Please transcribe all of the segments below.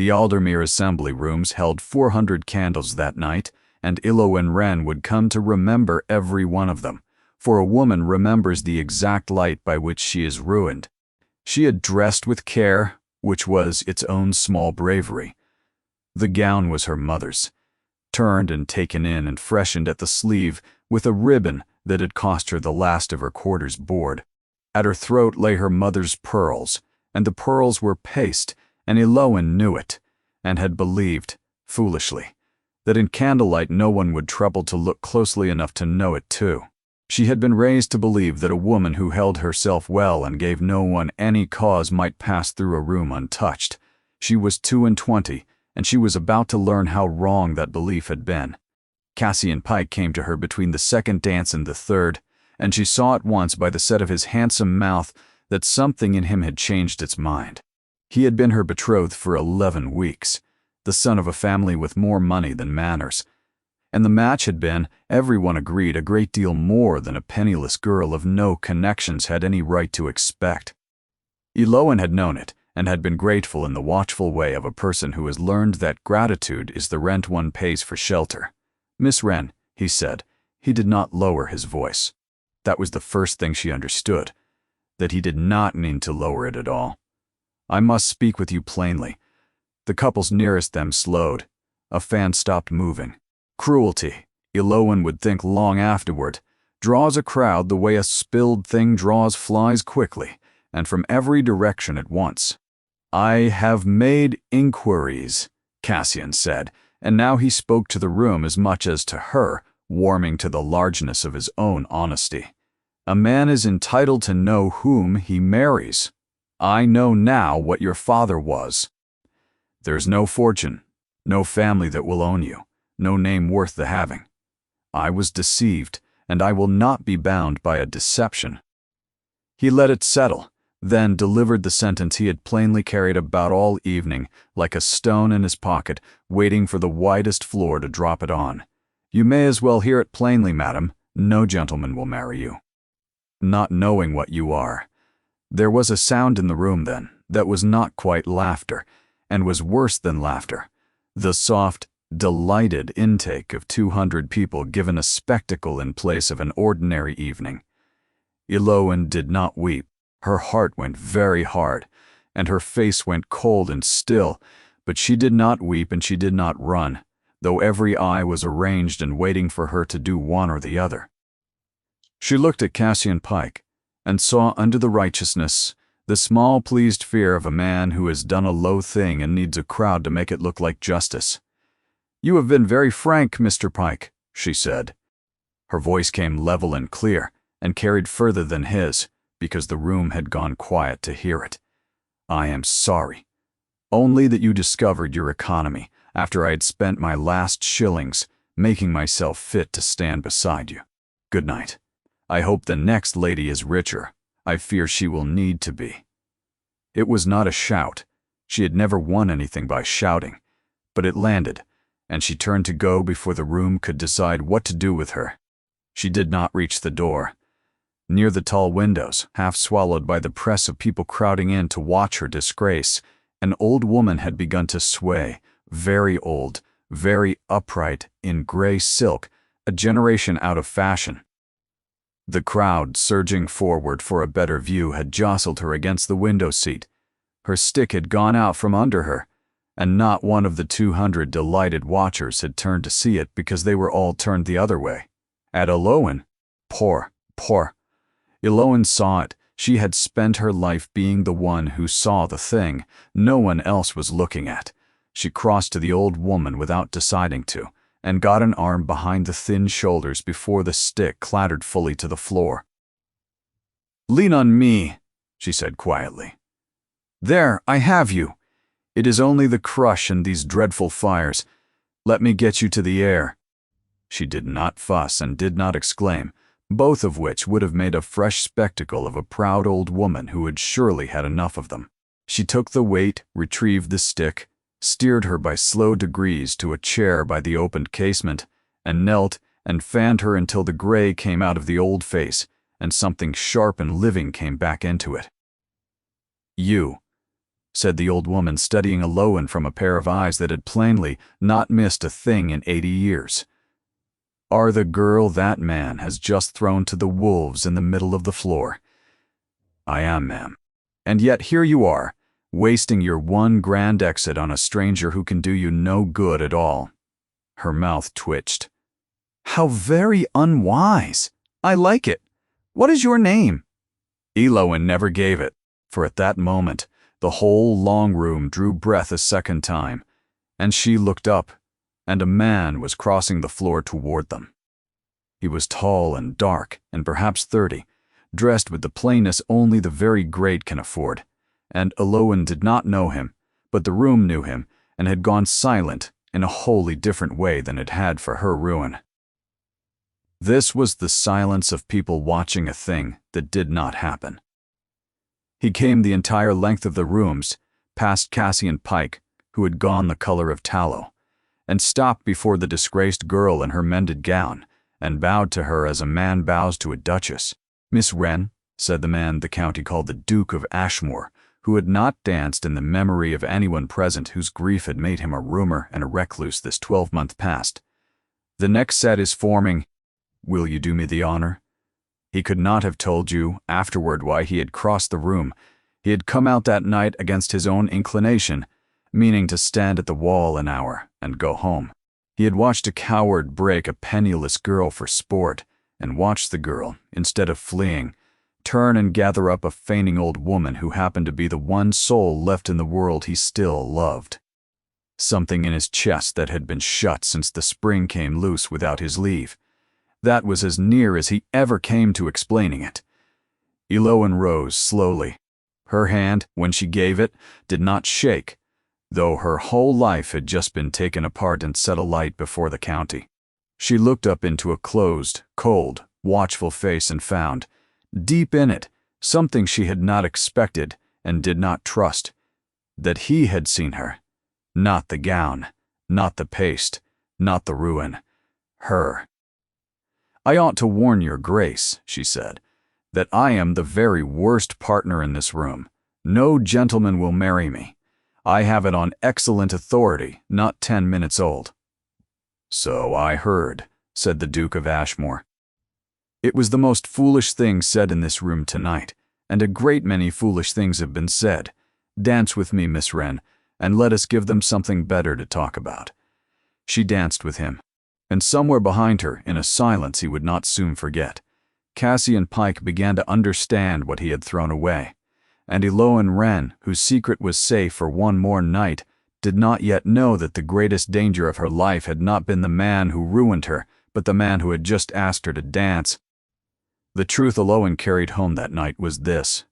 The Aldermere assembly rooms held 400 candles that night, and Ilowen Wren would come to remember every one of them, for a woman remembers the exact light by which she is ruined. She had dressed with care, which was its own small bravery. The gown was her mother's, turned and taken in and freshened at the sleeve with a ribbon that had cost her the last of her quarter's board. At her throat lay her mother's pearls, and the pearls were paste, and Ilowen knew it, and had believed, foolishly, that in candlelight no one would trouble to look closely enough to know it too. She had been raised to believe that a woman who held herself well and gave no one any cause might pass through a room untouched. She was 22, and she was about to learn how wrong that belief had been. Cassian Pike came to her between the second dance and the third, and she saw at once by the set of his handsome mouth that something in him had changed its mind. He had been her betrothed for 11 weeks, the son of a family with more money than manners, and the match had been, everyone agreed, a great deal more than a penniless girl of no connections had any right to expect. Ilowen had known it, and had been grateful in the watchful way of a person who has learned that gratitude is the rent one pays for shelter. "Miss Wren," he said. He did not lower his voice. That was the first thing she understood, that he did not mean to lower it at all. "I must speak with you plainly." The couples nearest them slowed. A fan stopped moving. Cruelty, Ilowen would think long afterward, draws a crowd the way a spilled thing draws flies quickly, and from every direction at once. "I have made inquiries," Cassian said, and now he spoke to the room as much as to her, warming to the largeness of his own honesty. "A man is entitled to know whom he marries. I know now what your father was. There's no fortune, no family that will own you, no name worth the having. I was deceived, and I will not be bound by a deception." He let it settle, then delivered the sentence he had plainly carried about all evening, like a stone in his pocket, waiting for the widest floor to drop it on. "You may as well hear it plainly, madam. No gentleman will marry you." Not knowing what you are. There was a sound in the room then that was not quite laughter, and was worse than laughter. The soft, delighted intake of 200 people given a spectacle in place of an ordinary evening. Ilowen did not weep. Her heart went very hard, and her face went cold and still, but she did not weep and she did not run, though every eye was arranged and waiting for her to do one or the other. She looked at Cassian Pike, and saw under the righteousness the small pleased fear of a man who has done a low thing and needs a crowd to make it look like justice. "You have been very frank, Mr. Pike," she said. Her voice came level and clear, and carried further than his, because the room had gone quiet to hear it. "I am sorry. Only that you discovered your economy after I had spent my last shillings making myself fit to stand beside you. Good night. I hope the next lady is richer. I fear she will need to be." It was not a shout. She had never won anything by shouting, but it landed, and she turned to go before the room could decide what to do with her. She did not reach the door. Near the tall windows, half swallowed by the press of people crowding in to watch her disgrace, an old woman had begun to sway, very old, very upright, in gray silk, a generation out of fashion. The crowd, surging forward for a better view, had jostled her against the window seat. Her stick had gone out from under her, and not one of the 200 delighted watchers had turned to see it because they were all turned the other way. At Ilowen, poor. Ilowen saw it. She had spent her life being the one who saw the thing no one else was looking at. She crossed to the old woman without deciding to, and got an arm behind the thin shoulders before the stick clattered fully to the floor. "Lean on me," she said quietly. "There, I have you. It is only the crush and these dreadful fires. Let me get you to the air." She did not fuss and did not exclaim, both of which would have made a fresh spectacle of a proud old woman who had surely had enough of them. She took the weight, retrieved the stick, steered her by slow degrees to a chair by the opened casement, and knelt and fanned her until the gray came out of the old face and something sharp and living came back into it. "You. said the old woman, studying Iloan from a pair of eyes that had plainly not missed a thing in 80 years. "Are the girl that man has just thrown to the wolves in the middle of the floor?" "I am, ma'am. And yet here you are, wasting your one grand exit on a stranger who can do you no good at all." Her mouth twitched. "How very unwise. I like it. What is your name?" Iloan never gave it, for at that moment the whole long room drew breath a second time, and she looked up, and a man was crossing the floor toward them. He was tall and dark, and perhaps 30, dressed with the plainness only the very great can afford, and Iloan did not know him, but the room knew him, and had gone silent in a wholly different way than it had for her ruin. This was the silence of people watching a thing that did not happen. He came the entire length of the rooms, past Cassian Pike, who had gone the color of tallow, and stopped before the disgraced girl in her mended gown, and bowed to her as a man bows to a duchess. "Miss Wren," said the man the county called the Duke of Ashmore, who had not danced in the memory of anyone present whose grief had made him a rumor and a recluse this 12-month past. "The next set is forming. Will you do me the honor?" He could not have told you afterward why he had crossed the room. He had come out that night against his own inclination, meaning to stand at the wall an hour and go home. He had watched a coward break a penniless girl for sport, and watched the girl, instead of fleeing, turn and gather up a fainting old woman who happened to be the one soul left in the world he still loved. Something in his chest that had been shut since the spring came loose without his leave. That was as near as he ever came to explaining it. Iloan rose slowly. Her hand, when she gave it, did not shake, though her whole life had just been taken apart and set alight before the county. She looked up into a closed, cold, watchful face and found, deep in it, something she had not expected and did not trust, that he had seen her. Not the gown, not the paste, not the ruin. Her. "I ought to warn your grace," she said, "that I am the very worst partner in this room. No gentleman will marry me. I have it on excellent authority, not 10 minutes old." "So I heard," said the Duke of Ashmore. "It was the most foolish thing said in this room tonight, and a great many foolish things have been said. Dance with me, Miss Wren, and let us give them something better to talk about." She danced with him, and somewhere behind her, in a silence he would not soon forget, Cassian Pike began to understand what he had thrown away, and Iloan Wren, whose secret was safe for one more night, did not yet know that the greatest danger of her life had not been the man who ruined her, but the man who had just asked her to dance. The truth Iloan carried home that night was this: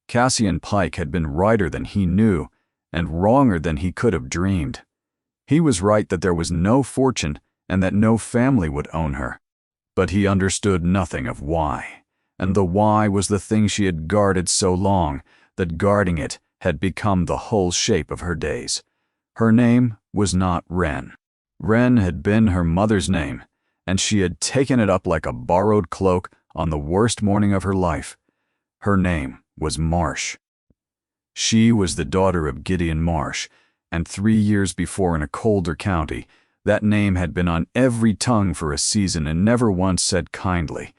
Cassian Pike had been righter than he knew, and wronger than he could have dreamed. He was right that there was no fortune, and that no family would own her. But he understood nothing of why, and the why was the thing she had guarded so long, that guarding it had become the whole shape of her days. Her name was not Wren. Wren had been her mother's name, and she had taken it up like a borrowed cloak on the worst morning of her life. Her name was Marsh. She was the daughter of Gideon Marsh, and 3 years before in a colder county, that name had been on every tongue for a season and never once said kindly.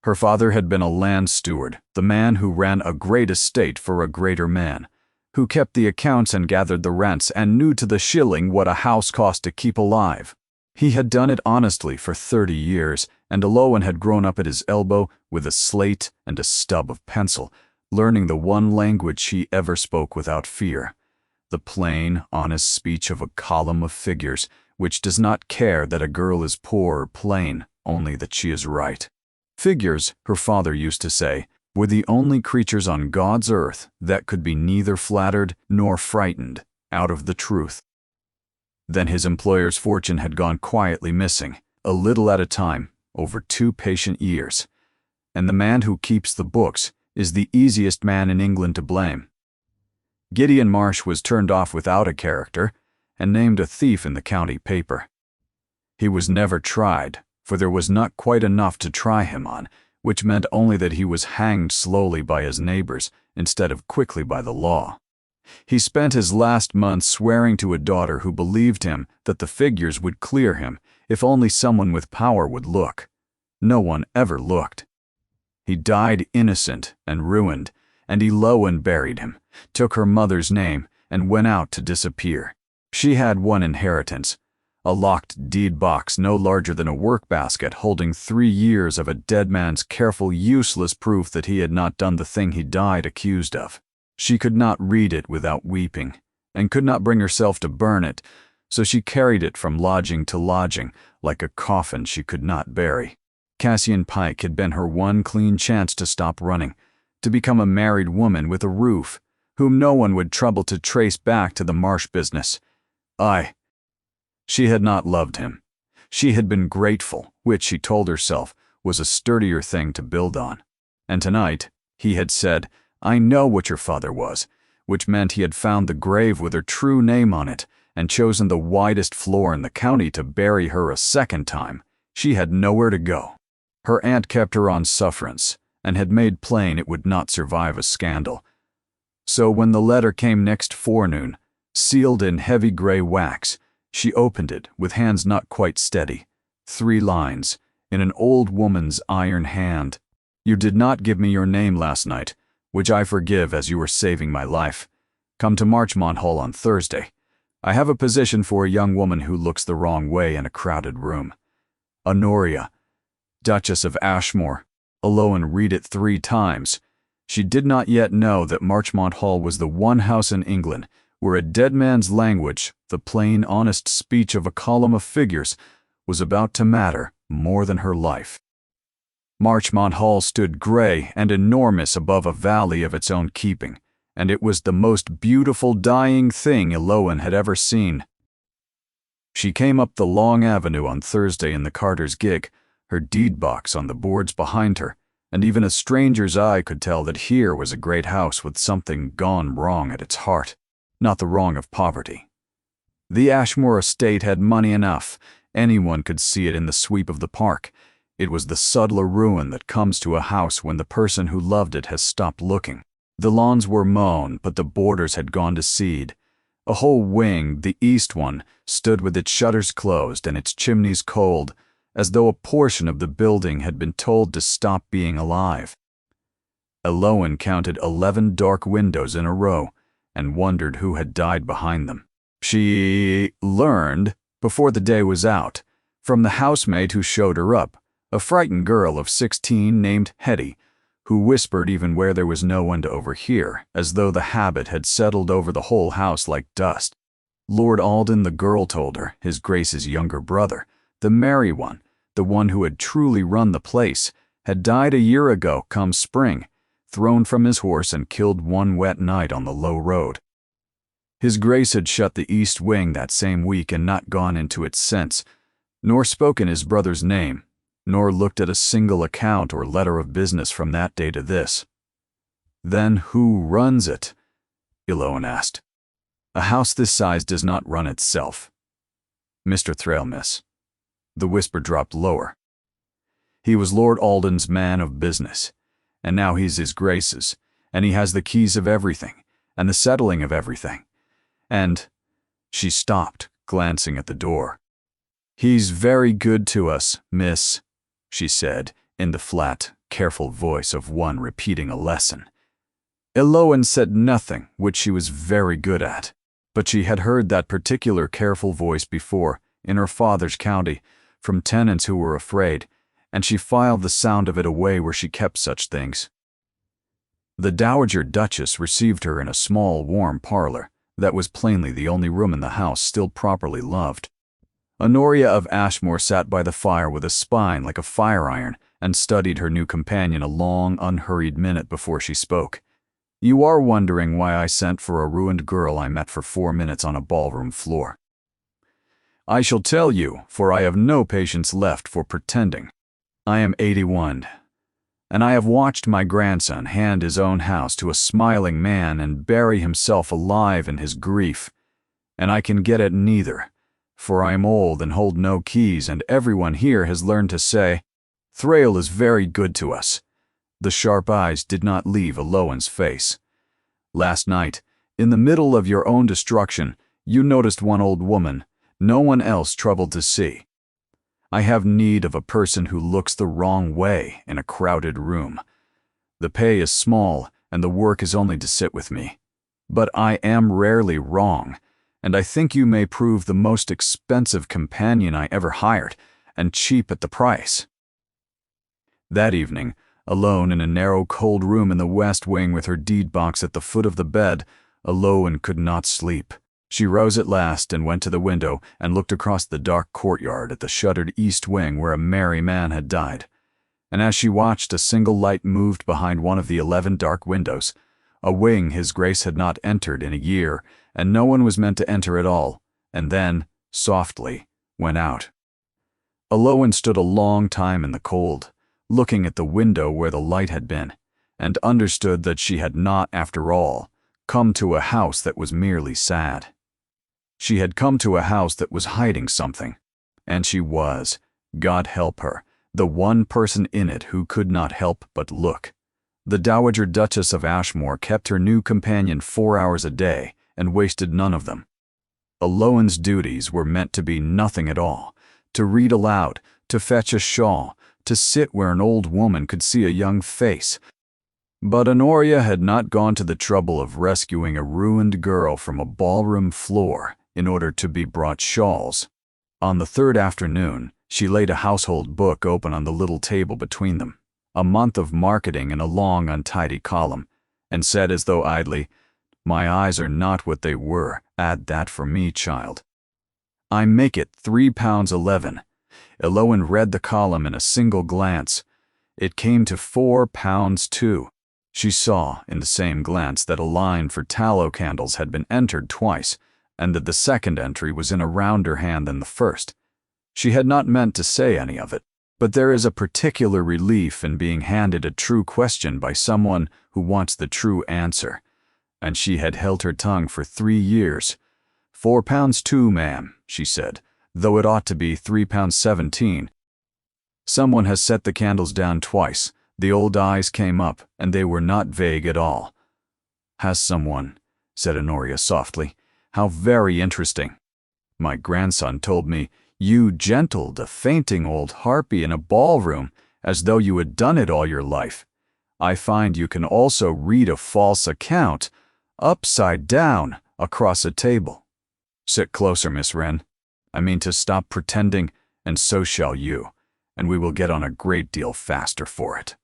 Her father had been a land steward, the man who ran a great estate for a greater man, who kept the accounts and gathered the rents and knew to the shilling what a house cost to keep alive. He had done it honestly for 30 years, and Iloan had grown up at his elbow with a slate and a stub of pencil, learning the one language she ever spoke without fear, the plain, honest speech of a column of figures, which does not care that a girl is poor or plain, only that she is right. Figures, her father used to say, were the only creatures on God's earth that could be neither flattered nor frightened out of the truth. Then his employer's fortune had gone quietly missing, a little at a time, over 2 patient years. And the man who keeps the books is the easiest man in England to blame. Gideon Marsh was turned off without a character, and named a thief in the county paper. He was never tried, for there was not quite enough to try him on, which meant only that he was hanged slowly by his neighbors instead of quickly by the law. He spent his last month swearing to a daughter who believed him that the figures would clear him if only someone with power would look. No one ever looked. He died innocent and ruined, and Elowen buried him, took her mother's name, and went out to disappear. She had one inheritance, a locked deed box no larger than a workbasket holding 3 years of a dead man's careful, useless proof that he had not done the thing he died accused of. She could not read it without weeping, and could not bring herself to burn it, so she carried it from lodging to lodging like a coffin she could not bury. Cassian Pike had been her one clean chance to stop running, to become a married woman with a roof, whom no one would trouble to trace back to the Marsh business. She had not loved him. She had been grateful, which, she told herself, was a sturdier thing to build on. And tonight, he had said, "I know what your father was," which meant he had found the grave with her true name on it and chosen the widest floor in the county to bury her a second time. She had nowhere to go. Her aunt kept her on sufferance and had made plain it would not survive a scandal. So when the letter came next forenoon, sealed in heavy gray wax, she opened it with hands not quite steady. 3 lines, in an old woman's iron hand. "You did not give me your name last night, which I forgive as you were saving my life. Come to Marchmont Hall on Thursday. I have a position for a young woman who looks the wrong way in a crowded room. Honoria, Duchess of Ashmore." Elowen read it 3 times. She did not yet know that Marchmont Hall was the one house in England where a dead man's language, the plain, honest speech of a column of figures, was about to matter more than her life. Marchmont Hall stood gray and enormous above a valley of its own keeping, and it was the most beautiful dying thing Elowen had ever seen. She came up the long avenue on Thursday in the carter's gig, her deed box on the boards behind her, and even a stranger's eye could tell that here was a great house with something gone wrong at its heart, not the wrong of poverty. The Ashmore estate had money enough. Anyone could see it in the sweep of the park. It was the subtler ruin that comes to a house when the person who loved it has stopped looking. The lawns were mown, but the borders had gone to seed. A whole wing, the east one, stood with its shutters closed and its chimneys cold, as though a portion of the building had been told to stop being alive. Elowen counted 11 dark windows in a row, and wondered who had died behind them. She learned, before the day was out, from the housemaid who showed her up, a frightened girl of 16 named Hetty, who whispered even where there was no one to overhear, as though the habit had settled over the whole house like dust. Lord Alden, the girl told her, his Grace's younger brother, the merry one, the one who had truly run the place, had died a year ago come spring, thrown from his horse and killed one wet night on the low road. His Grace had shut the east wing that same week and not gone into it since, nor spoken his brother's name, nor looked at a single account or letter of business from that day to this. "Then who runs it?" Elowen asked. "A house this size does not run itself." "Mr. Thrale, miss." The whisper dropped lower. "He was Lord Alden's man of business, and now he's his Grace's, and he has the keys of everything, and the settling of everything. And—" she stopped, glancing at the door. "He's very good to us, miss," she said, in the flat, careful voice of one repeating a lesson. Elowen said nothing, which she was very good at, but she had heard that particular careful voice before, in her father's county, from tenants who were afraid, and she filed the sound of it away where she kept such things. The Dowager Duchess received her in a small, warm parlor that was plainly the only room in the house still properly loved. Honoria of Ashmore sat by the fire with a spine like a fire-iron and studied her new companion a long, unhurried minute before she spoke. "You are wondering why I sent for a ruined girl I met for 4 minutes on a ballroom floor. I shall tell you, for I have no patience left for pretending. I am 81, and I have watched my grandson hand his own house to a smiling man and bury himself alive in his grief, and I can get at neither, for I am old and hold no keys, and everyone here has learned to say, 'Thrale is very good to us.'" The sharp eyes did not leave Elowen's face. Last night, In the middle of your own destruction, you noticed one old woman no one else troubled to see. I have need of a person who looks the wrong way in a crowded room. The pay is small, and the work is only to sit with me. But I am rarely wrong, and I think you may prove the most expensive companion I ever hired, and cheap at the price." That evening, alone in a narrow, cold room in the west wing with her deed box at the foot of the bed, Elowen could not sleep. She rose at last and went to the window and looked across the dark courtyard at the shuttered east wing where a merry man had died. And as she watched, a single light moved behind one of the 11 dark windows, a wing his grace had not entered in a year, and no one was meant to enter at all, and then, softly, went out. Elowen stood a long time in the cold, looking at the window where the light had been, and understood that she had not, after all, come to a house that was merely sad. She had come to a house that was hiding something, and she was, God help her, the one person in it who could not help but look. The Dowager Duchess of Ashmore kept her new companion 4 hours a day and wasted none of them. Elowen's duties were meant to be nothing at all, to read aloud, to fetch a shawl, to sit where an old woman could see a young face. But Honoria had not gone to the trouble of rescuing a ruined girl from a ballroom floor in order to be brought shawls. On the third afternoon, she laid a household book open on the little table between them, a month of marketing in a long, untidy column, and said as though idly, "My eyes are not what they were, add that for me, child. I make it £3.11. Elowen read the column in a single glance. It came to £4.02. She saw, in the same glance, that a line for tallow candles had been entered twice, and that the second entry was in a rounder hand than the first. She had not meant to say any of it, but there is a particular relief in being handed a true question by someone who wants the true answer, and she had held her tongue for 3 years. £4.02, ma'am," she said, "though it ought to be £3.17. Someone has set the candles down twice. The old eyes came up, and they were not vague at all." "Has someone?" said Honoria softly. "How very interesting. My grandson told me you gentled a fainting old harpy in a ballroom as though you had done it all your life. I find you can also read a false account, upside down, across a table. Sit closer, Miss Wren. I mean to stop pretending, and so shall you, and we will get on a great deal faster for it."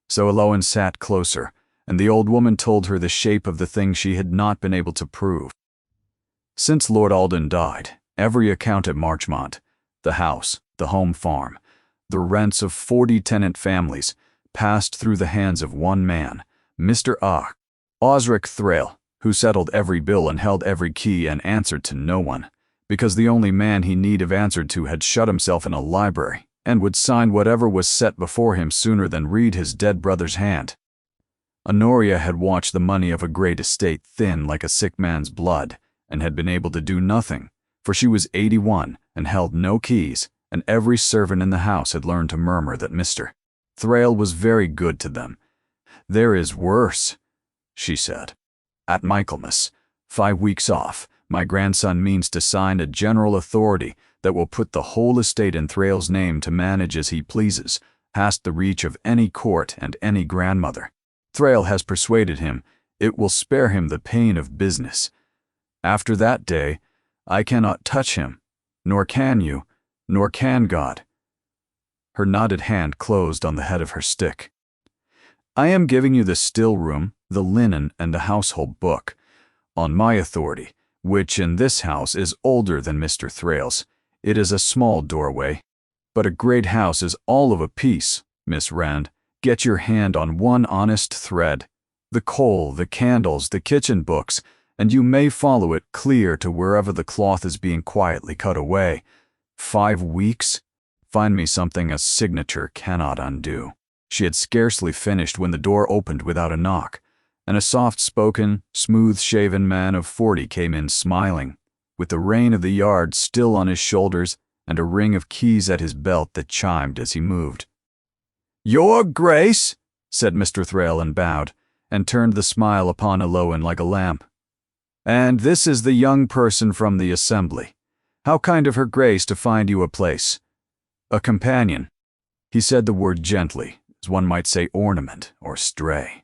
So Elowen sat closer, and the old woman told her the shape of the thing she had not been able to prove. Since Lord Alden died, every account at Marchmont, the house, the home farm, the rents of 40 tenant families, passed through the hands of one man, Mr. Osric Thrale, who settled every bill and held every key and answered to no one, because the only man he need have answered to had shut himself in a library, and would sign whatever was set before him sooner than read his dead brother's hand. Honoria had watched the money of a great estate thin like a sick man's blood, and had been able to do nothing, for she was 81 and held no keys, and every servant in the house had learned to murmur that Mr. Thrale was very good to them. "There is worse," she said. "At Michaelmas, 5 weeks off, my grandson means to sign a general authority that will put the whole estate in Thrale's name to manage as he pleases, past the reach of any court and any grandmother. Thrale has persuaded him it will spare him the pain of business. After that day, I cannot touch him, nor can you, nor can God." Her knotted hand closed on the head of her stick. "I am giving you the still room, the linen, and the household book, on my authority, which in this house is older than Mr. Thrale's. It is a small doorway, but a great house is all of a piece, Miss Rand. Get your hand on one honest thread, the coal, the candles, the kitchen books, and you may follow it clear to wherever the cloth is being quietly cut away. 5 weeks? Find me something a signature cannot undo." She had scarcely finished when the door opened without a knock, and a soft-spoken, smooth-shaven man of 40 came in smiling, with the rein of the yard still on his shoulders and a ring of keys at his belt that chimed as he moved. "Your Grace," said Mr. Thrale and bowed, and turned the smile upon Elowen like a lamp. And this is the young person from the assembly. How kind of her grace to find you a place. A companion. He said the word gently, as one might say ornament or stray.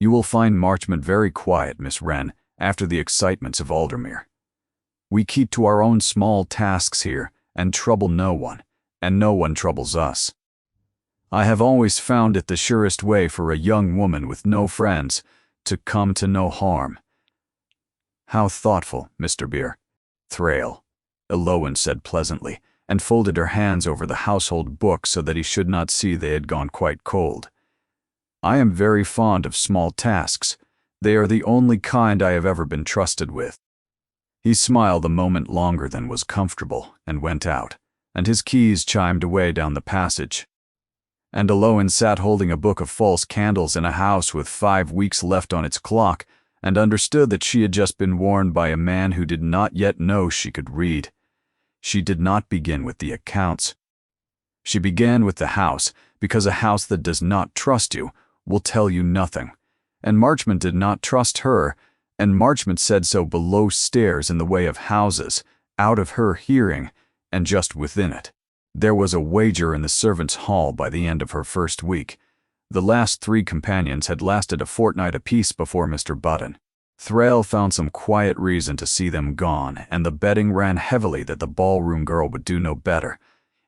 You will find Marchmont very quiet, Miss Wren, after the excitements of Aldermere. We keep to our own small tasks here, and trouble no one, and no one troubles us. I have always found it the surest way for a young woman with no friends to come to no harm. How thoughtful, Mr. Beer. Thrale, Elowen said pleasantly, and folded her hands over the household book so that he should not see they had gone quite cold. I am very fond of small tasks. They are the only kind I have ever been trusted with. He smiled a moment longer than was comfortable and went out, and his keys chimed away down the passage. And Elowen sat holding a book of false candles in a house with 5 weeks left on its clock, and understood that she had just been warned by a man who did not yet know she could read. She did not begin with the accounts. She began with the house, because a house that does not trust you will tell you nothing. And Marchmont did not trust her, and Marchmont said so below stairs in the way of houses, out of her hearing, and just within it. There was a wager in the servants' hall by the end of her first week. The last 3 companions had lasted a fortnight apiece before Mr. Button. Thrale found some quiet reason to see them gone, and the betting ran heavily that the ballroom girl would do no better.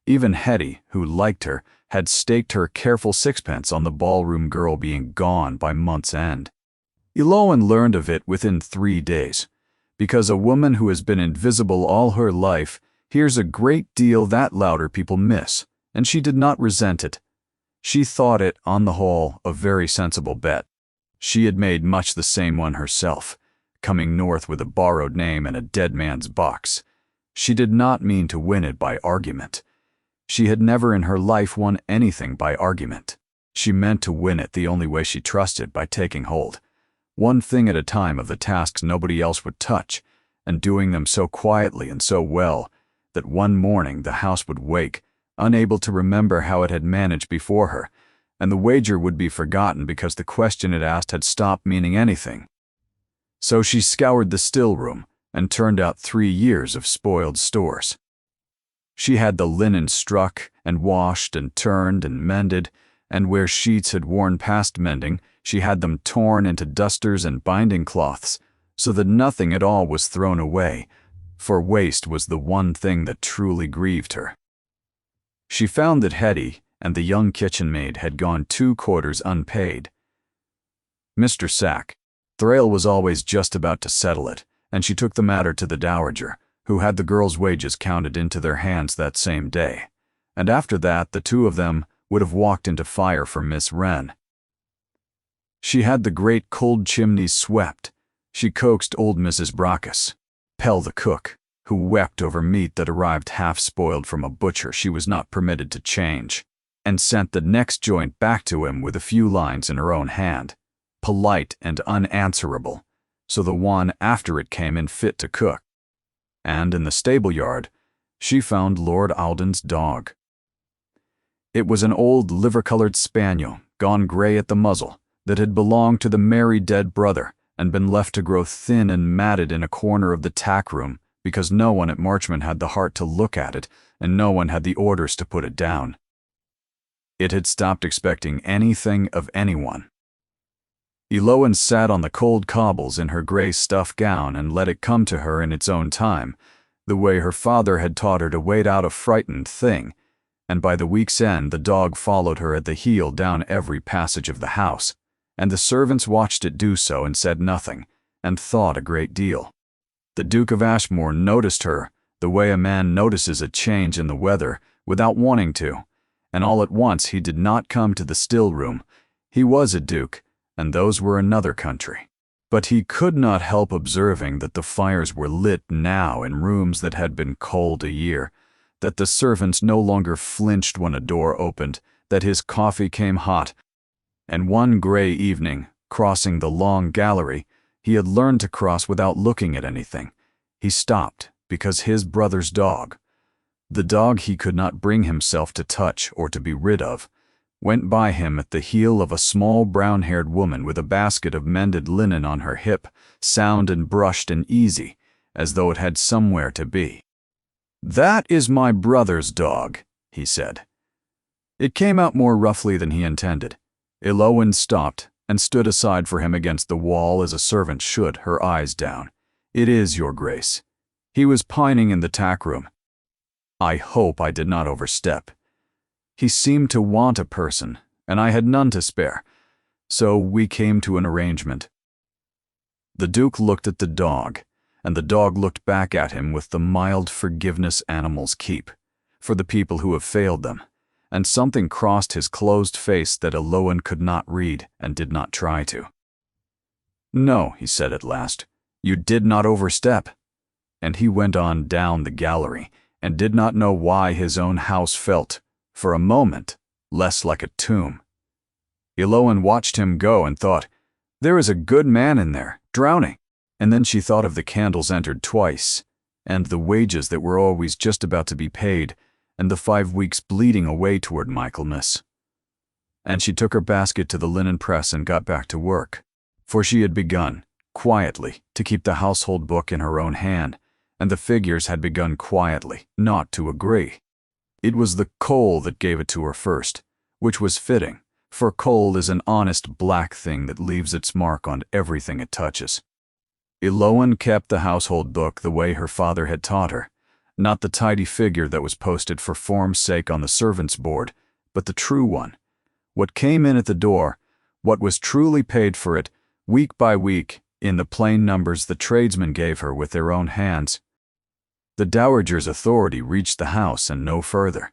Even Hetty, who liked her, had staked her careful sixpence on the ballroom girl being gone by month's end. Elowen learned of it within 3 days, because a woman who has been invisible all her life hears a great deal that louder people miss, and she did not resent it. She thought it, on the whole, a very sensible bet. She had made much the same one herself, coming north with a borrowed name and a dead man's box. She did not mean to win it by argument. She had never in her life won anything by argument. She meant to win it the only way she trusted, by taking hold, one thing at a time, of the tasks nobody else would touch, and doing them so quietly and so well that one morning the house would wake, unable to remember how it had managed before her, and the wager would be forgotten because the question it asked had stopped meaning anything. So she scoured the still room and turned out 3 years of spoiled stores. She had the linen struck and washed and turned and mended, and where sheets had worn past mending, she had them torn into dusters and binding cloths, so that nothing at all was thrown away, for waste was the one thing that truly grieved her. She found that Hetty and the young kitchen maid had gone 2 quarters unpaid. Mr. Sack, Thrale was always just about to settle it, and she took the matter to the dowager, who had the girls' wages counted into their hands that same day, and after that the 2 of them would have walked into fire for Miss Wren. She had the great cold chimneys swept. She coaxed old Mrs. Brockus, Pell the cook, who wept over meat that arrived half-spoiled from a butcher she was not permitted to change, and sent the next joint back to him with a few lines in her own hand, polite and unanswerable, so the one after it came in fit to cook. And in the stable-yard, she found Lord Alden's dog. It was an old liver-colored spaniel, gone gray at the muzzle, that had belonged to the merry dead brother and been left to grow thin and matted in a corner of the tack-room because no one at Marchmont had the heart to look at it and no one had the orders to put it down. It had stopped expecting anything of anyone. Elowen sat on the cold cobbles in her gray stuff gown and let it come to her in its own time, the way her father had taught her to wait out a frightened thing, and by the week's end the dog followed her at the heel down every passage of the house, and the servants watched it do so and said nothing, and thought a great deal. The Duke of Ashmore noticed her the way a man notices a change in the weather without wanting to, and all at once he did not come to the still room. He was a duke, and those were another country. But he could not help observing that the fires were lit now in rooms that had been cold a year, that the servants no longer flinched when a door opened, that his coffee came hot, and one gray evening, crossing the long gallery, he had learned to cross without looking at anything. He stopped because his brother's dog, the dog he could not bring himself to touch or to be rid of, went by him at the heel of a small brown-haired woman with a basket of mended linen on her hip, sound and brushed and easy, as though it had somewhere to be. "That is my brother's dog," he said. It came out more roughly than he intended. Elowen stopped and stood aside for him against the wall as a servant should, her eyes down. "It is, your grace." He was pining in the tack room. I hope I did not overstep. He seemed to want a person, and I had none to spare, so we came to an arrangement. The Duke looked at the dog, and the dog looked back at him with the mild forgiveness animals keep, for the people who have failed them, and something crossed his closed face that Elowen could not read and did not try to. "No," he said at last, "you did not overstep." And he went on down the gallery, and did not know why his own house felt, for a moment, less like a tomb. Elowen watched him go and thought, "There is a good man in there, drowning." And then she thought of the candles entered twice, and the wages that were always just about to be paid, and the 5 weeks bleeding away toward Michaelmas. And she took her basket to the linen press and got back to work, for she had begun, quietly, to keep the household book in her own hand, and the figures had begun quietly, not to agree. It was the coal that gave it to her first, which was fitting, for coal is an honest black thing that leaves its mark on everything it touches. Elowen kept the household book the way her father had taught her, not the tidy figure that was posted for form's sake on the servants' board, but the true one. What came in at the door, what was truly paid for it, week by week, in the plain numbers the tradesmen gave her with their own hands. The dowager's authority reached the house and no further,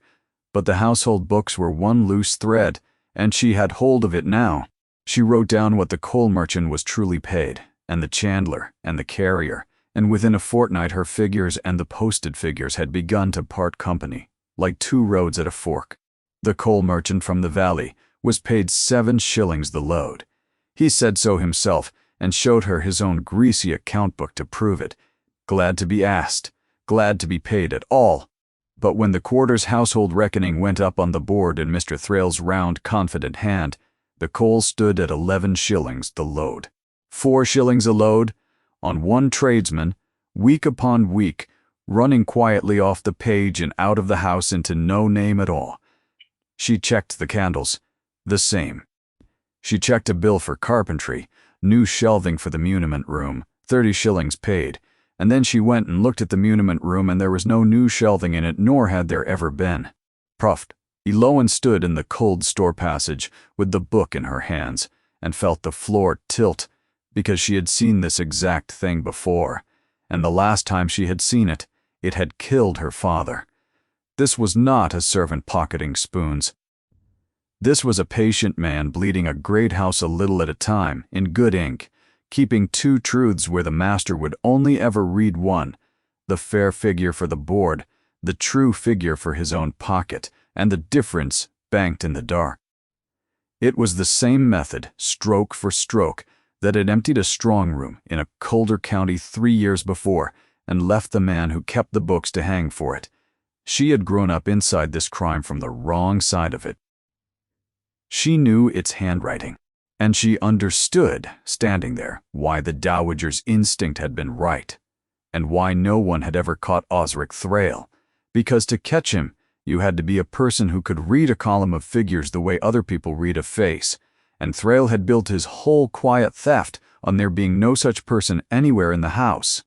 but the household books were one loose thread, and she had hold of it now. She wrote down what the coal merchant was truly paid, and the chandler, and the carrier, and within a fortnight her figures and the posted figures had begun to part company, like two roads at a fork. The coal merchant from the valley was paid 7 shillings the load. He said so himself, and showed her his own greasy account book to prove it. Glad to be asked, glad to be paid at all. But when the quarter's household reckoning went up on the board in Mr. Thrale's round, confident hand, the coal stood at 11 shillings the load. 4 shillings a load, on one tradesman, week upon week, running quietly off the page and out of the house into no name at all. She checked the candles. The same. She checked a bill for carpentry, new shelving for the muniment room, 30 shillings paid, and then she went and looked at the muniment room and there was no new shelving in it, nor had there ever been. Puffed, Elowen stood in the cold store passage with the book in her hands and felt the floor tilt, because she had seen this exact thing before, and the last time she had seen it, it had killed her father. This was not a servant pocketing spoons. This was a patient man bleeding a great house a little at a time, in good ink, keeping 2 truths where the master would only ever read one, the fair figure for the board, the true figure for his own pocket, and the difference banked in the dark. It was the same method, stroke for stroke, that had emptied a strong room in a colder county 3 years before and left the man who kept the books to hang for it. She had grown up inside this crime from the wrong side of it. She knew its handwriting, and she understood, standing there, why the dowager's instinct had been right, and why no one had ever caught Osric Thrale, because to catch him, you had to be a person who could read a column of figures the way other people read a face, and Thrale had built his whole quiet theft on there being no such person anywhere in the house.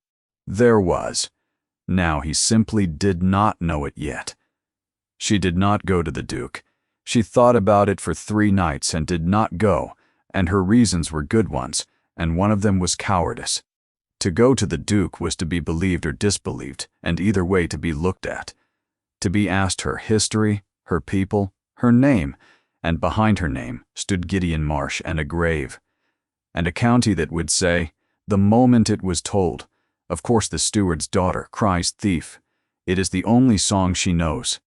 There was. Now he simply did not know it yet. She did not go to the Duke. She thought about it for 3 nights and did not go, and her reasons were good ones, and one of them was cowardice. To go to the Duke was to be believed or disbelieved, and either way to be looked at. To be asked her history, her people, her name, and behind her name stood Gideon Marsh and a grave, and a county that would say, the moment it was told, "Of course the steward's daughter cries thief. It is the only song she knows."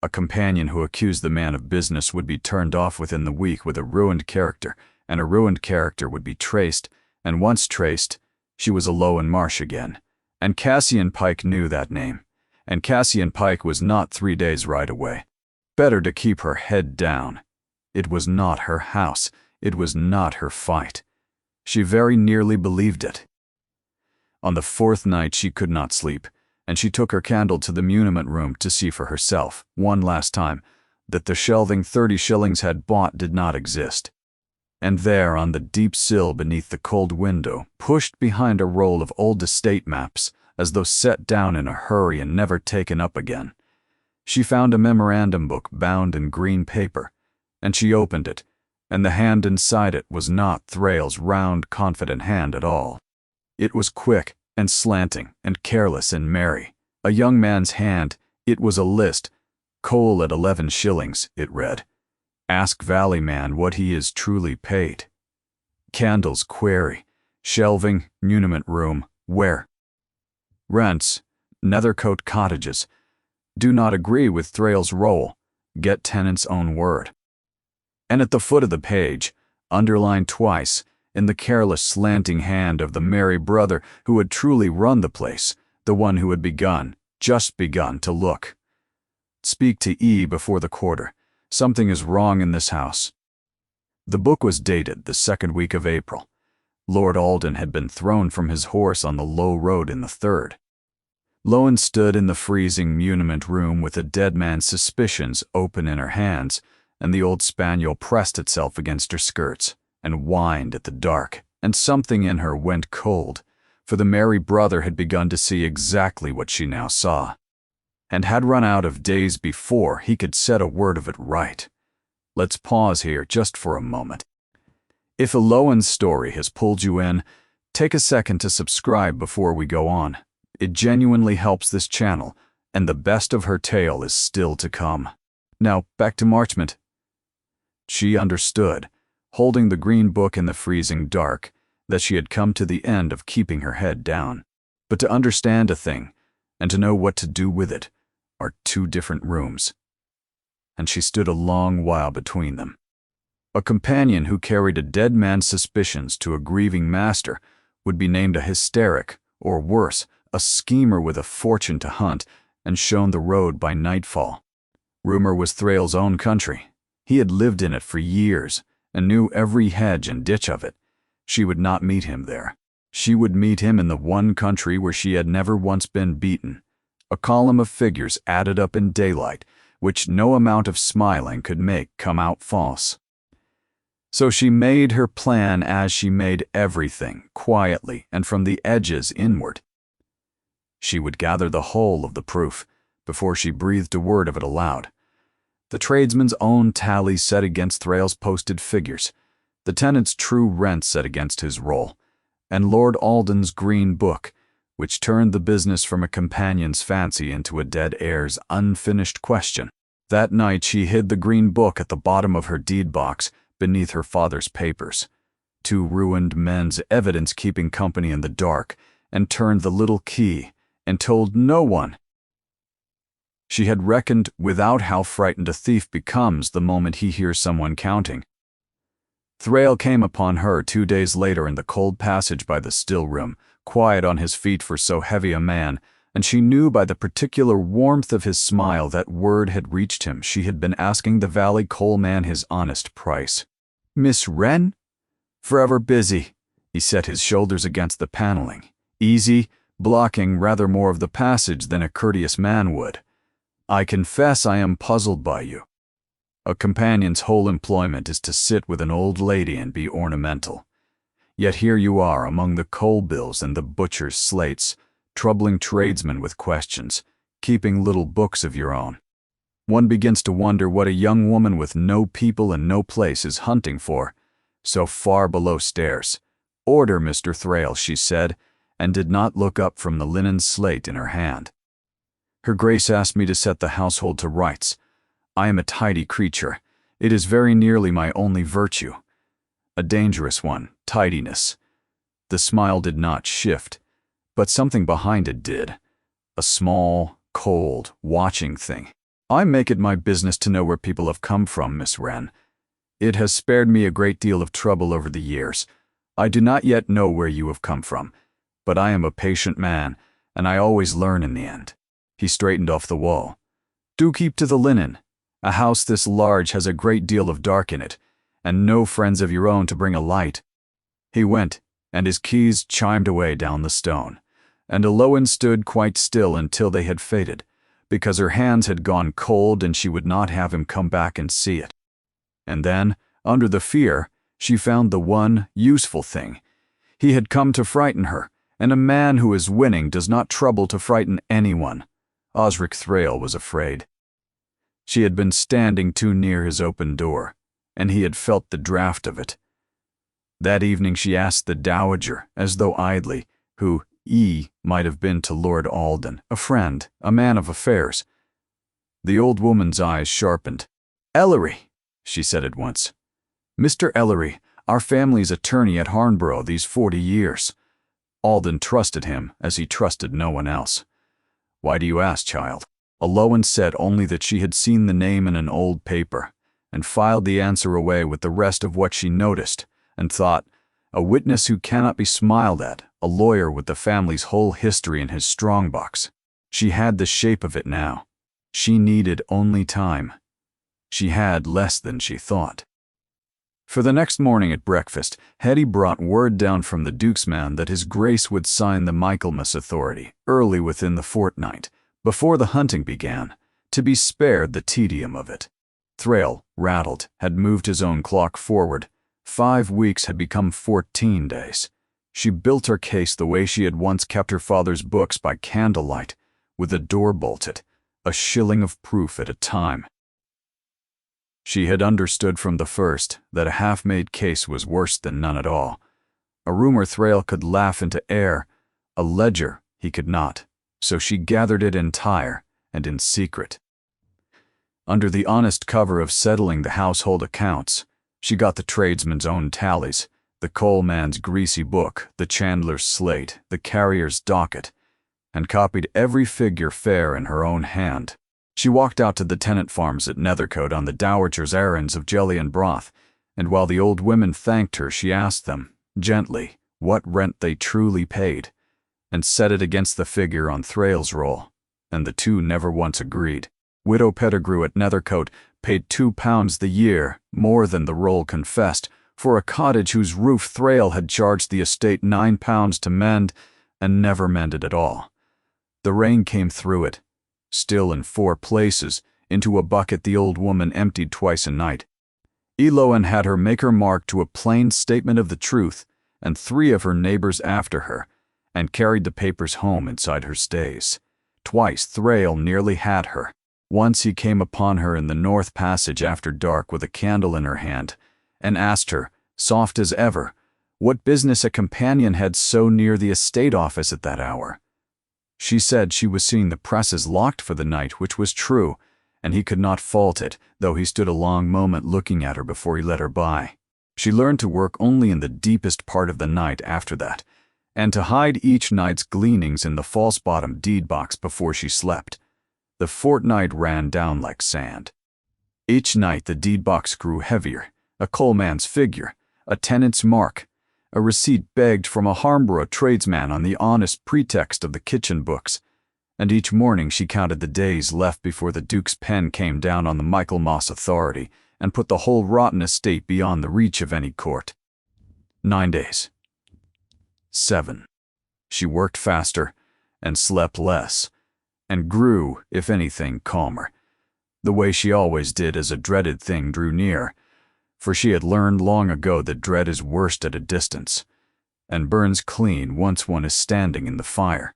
A companion who accused the man of business would be turned off within the week with a ruined character, and a ruined character would be traced, and once traced, she was Elowen Marsh again. And Cassian Pike knew that name, and Cassian Pike was not 3 days' ride away. Better to keep her head down. It was not her house. It was not her fight. She very nearly believed it. On the fourth night she could not sleep, and she took her candle to the muniment room to see for herself, one last time, that the shelving 30 shillings had bought did not exist. And there, on the deep sill beneath the cold window, pushed behind a roll of old estate maps, as though set down in a hurry and never taken up again, she found a memorandum book bound in green paper, and she opened it, and the hand inside it was not Thrale's round, confident hand at all. It was quick and slanting and careless and merry. A young man's hand. It was a list. Coal at 11 shillings, it read. Ask Valley Man what he is truly paid. Candles query. Shelving, muniment room, where? Rents, Nethercote Cottages. Do not agree with Thrale's roll. Get tenant's own word. And at the foot of the page, underlined twice, in the careless slanting hand of the merry brother who had truly run the place, the one who had just begun to look. Speak to E before the quarter. Something is wrong in this house. The book was dated the 2nd week of April. Lord Alden had been thrown from his horse on the low road in the 3rd. Lowen stood in the freezing muniment room with a dead man's suspicions open in her hands, and the old spaniel pressed itself against her skirts and whined at the dark, and something in her went cold, for the merry brother had begun to see exactly what she now saw, and had run out of days before he could set a word of it right. Let's pause here just for a moment. If a Lowen story has pulled you in, take a second to subscribe before we go on. It genuinely helps this channel, and the best of her tale is still to come. Now, back to Marchmont. She understood, holding the green book in the freezing dark, that she had come to the end of keeping her head down. But to understand a thing, and to know what to do with it, are two different rooms. And she stood a long while between them. A companion who carried a dead man's suspicions to a grieving master would be named a hysteric, or worse, a schemer with a fortune to hunt, and shown the road by nightfall. Rumor was Thrale's own country. He had lived in it for years, and knew every hedge and ditch of it. She would not meet him there. She would meet him in the one country where she had never once been beaten. A column of figures added up in daylight, which no amount of smiling could make come out false. So she made her plan as she made everything, quietly and from the edges inward. She would gather the whole of the proof before she breathed a word of it aloud. The tradesman's own tally set against Thrale's posted figures, the tenant's true rent set against his roll, and Lord Alden's green book, which turned the business from a companion's fancy into a dead heir's unfinished question. That night she hid the green book at the bottom of her deed box beneath her father's papers, two ruined men's evidence keeping company in the dark, and turned the little key and told no one. She had reckoned without how frightened a thief becomes the moment he hears someone counting. Thrale came upon her 2 days later in the cold passage by the still room, quiet on his feet for so heavy a man, and she knew by the particular warmth of his smile that word had reached him she had been asking the Valley coal man his honest price. "Miss Wren?" "Forever busy." He set his shoulders against the paneling, easy, blocking rather more of the passage than a courteous man would. "I confess I am puzzled by you. A companion's whole employment is to sit with an old lady and be ornamental. Yet here you are among the coal bills and the butcher's slates, troubling tradesmen with questions, keeping little books of your own. One begins to wonder what a young woman with no people and no place is hunting for, so far below stairs. Order, Mr. Thrale," she said, and did not look up from the linen slate in her hand. "Her Grace asked me to set the household to rights. I am a tidy creature. It is very nearly my only virtue. A dangerous one, tidiness." The smile did not shift, but something behind it did. A small, cold, watching thing. "I make it my business to know where people have come from, Miss Wren. It has spared me a great deal of trouble over the years. I do not yet know where you have come from, but I am a patient man, and I always learn in the end." He straightened off the wall. "Do keep to the linen. A house this large has a great deal of dark in it, and no friends of your own to bring a light." He went, and his keys chimed away down the stone, and Eloan stood quite still until they had faded, because her hands had gone cold and she would not have him come back and see it. And then, under the fear, she found the one useful thing. He had come to frighten her, and a man who is winning does not trouble to frighten anyone. Osric Thrale was afraid. She had been standing too near his open door, and he had felt the draught of it. That evening she asked the dowager, as though idly, who might have been to Lord Alden, a friend, a man of affairs. The old woman's eyes sharpened. "Ellery," she said at once. "Mr. Ellery, our family's attorney at Harnborough these 40 years. Alden trusted him as he trusted no one else." "Why do you ask, child?" Eloan said only that she had seen the name in an old paper, and filed the answer away with the rest of what she noticed, and thought, a witness who cannot be smiled at, a lawyer with the family's whole history in his strongbox. She had the shape of it now. She needed only time. She had less than she thought. For the next morning at breakfast, Hetty brought word down from the Duke's man that his Grace would sign the Michaelmas authority early within the fortnight, before the hunting began, to be spared the tedium of it. Thrale, rattled, had moved his own clock forward. 5 weeks had become 14 days. She built her case the way she had once kept her father's books by candlelight, with the door bolted, a shilling of proof at a time. She had understood from the first that a half-made case was worse than none at all. A rumor Thrale could laugh into air, a ledger he could not, so she gathered it entire and in secret. Under the honest cover of settling the household accounts, she got the tradesman's own tallies, the coalman's greasy book, the chandler's slate, the carrier's docket, and copied every figure fair in her own hand. She walked out to the tenant farms at Nethercote on the dowager's errands of jelly and broth, and while the old women thanked her, she asked them, gently, what rent they truly paid, and set it against the figure on Thrale's roll, and the two never once agreed. Widow Pettigrew at Nethercote paid £2 the year, more than the roll confessed, for a cottage whose roof Thrale had charged the estate £9 to mend, and never mended at all. The rain came through it, still in 4 places, into a bucket the old woman emptied twice a night. Eloan had her make her mark to a plain statement of the truth, and 3 of her neighbors after her, and carried the papers home inside her stays. Twice Thrale nearly had her. Once he came upon her in the north passage after dark with a candle in her hand, and asked her, soft as ever, what business a companion had so near the estate office at that hour. She said she was seeing the presses locked for the night, which was true, and he could not fault it, though he stood a long moment looking at her before he let her by. She learned to work only in the deepest part of the night after that, and to hide each night's gleanings in the false-bottomed deed box before she slept. The fortnight ran down like sand. Each night the deed box grew heavier, a coalman's figure, a tenant's mark, a receipt begged from a Harnborough tradesman on the honest pretext of the kitchen books, and each morning she counted the days left before the Duke's pen came down on the Michaelmas authority and put the whole rotten estate beyond the reach of any court. 9 days. 7. She worked faster and slept less, and grew, if anything, calmer, the way she always did as a dreaded thing drew near, for she had learned long ago that dread is worst at a distance, and burns clean once one is standing in the fire.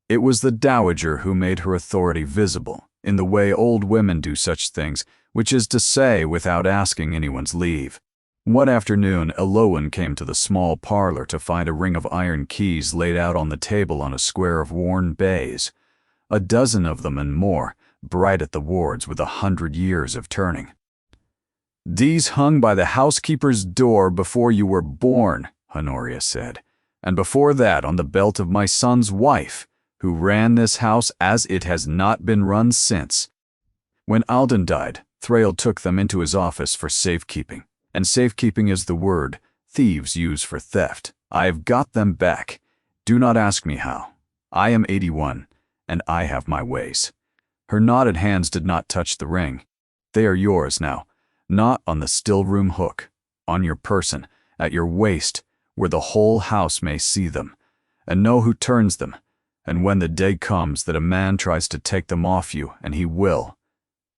It was the dowager who made her authority visible, in the way old women do such things, which is to say, without asking anyone's leave. One afternoon, Eloan came to the small parlor to find a ring of iron keys laid out on the table on a square of worn baize, a dozen of them and more, bright at the wards with 100 years of turning. "These hung by the housekeeper's door before you were born," Honoria said, "and before that on the belt of my son's wife, who ran this house as it has not been run since." When Alden died, Thrale took them into his office for safekeeping, and safekeeping is the word thieves use for theft. "I have got them back. Do not ask me how. I am 81, and I have my ways." Her knotted hands did not touch the ring. They are yours now, not on the still-room hook, on your person, at your waist, where the whole house may see them, and know who turns them, and when the day comes that a man tries to take them off you, and he will,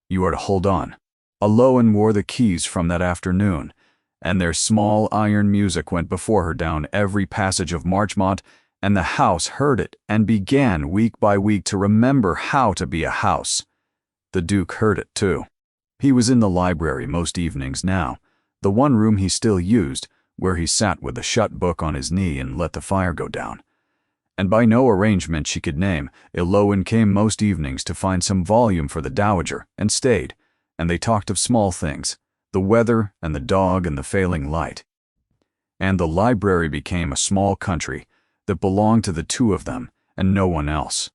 you are to hold on. Aloan wore the keys from that afternoon, and their small iron music went before her down every passage of Marchmont, and the house heard it and began week by week to remember how to be a house. The Duke heard it too. He was in the library most evenings now, the one room he still used, where he sat with a shut book on his knee and let the fire go down. And by no arrangement she could name, Aloan came most evenings to find some volume for the Dowager, and stayed, and they talked of small things, the weather and the dog and the failing light. And the library became a small country that belonged to the two of them and no one else.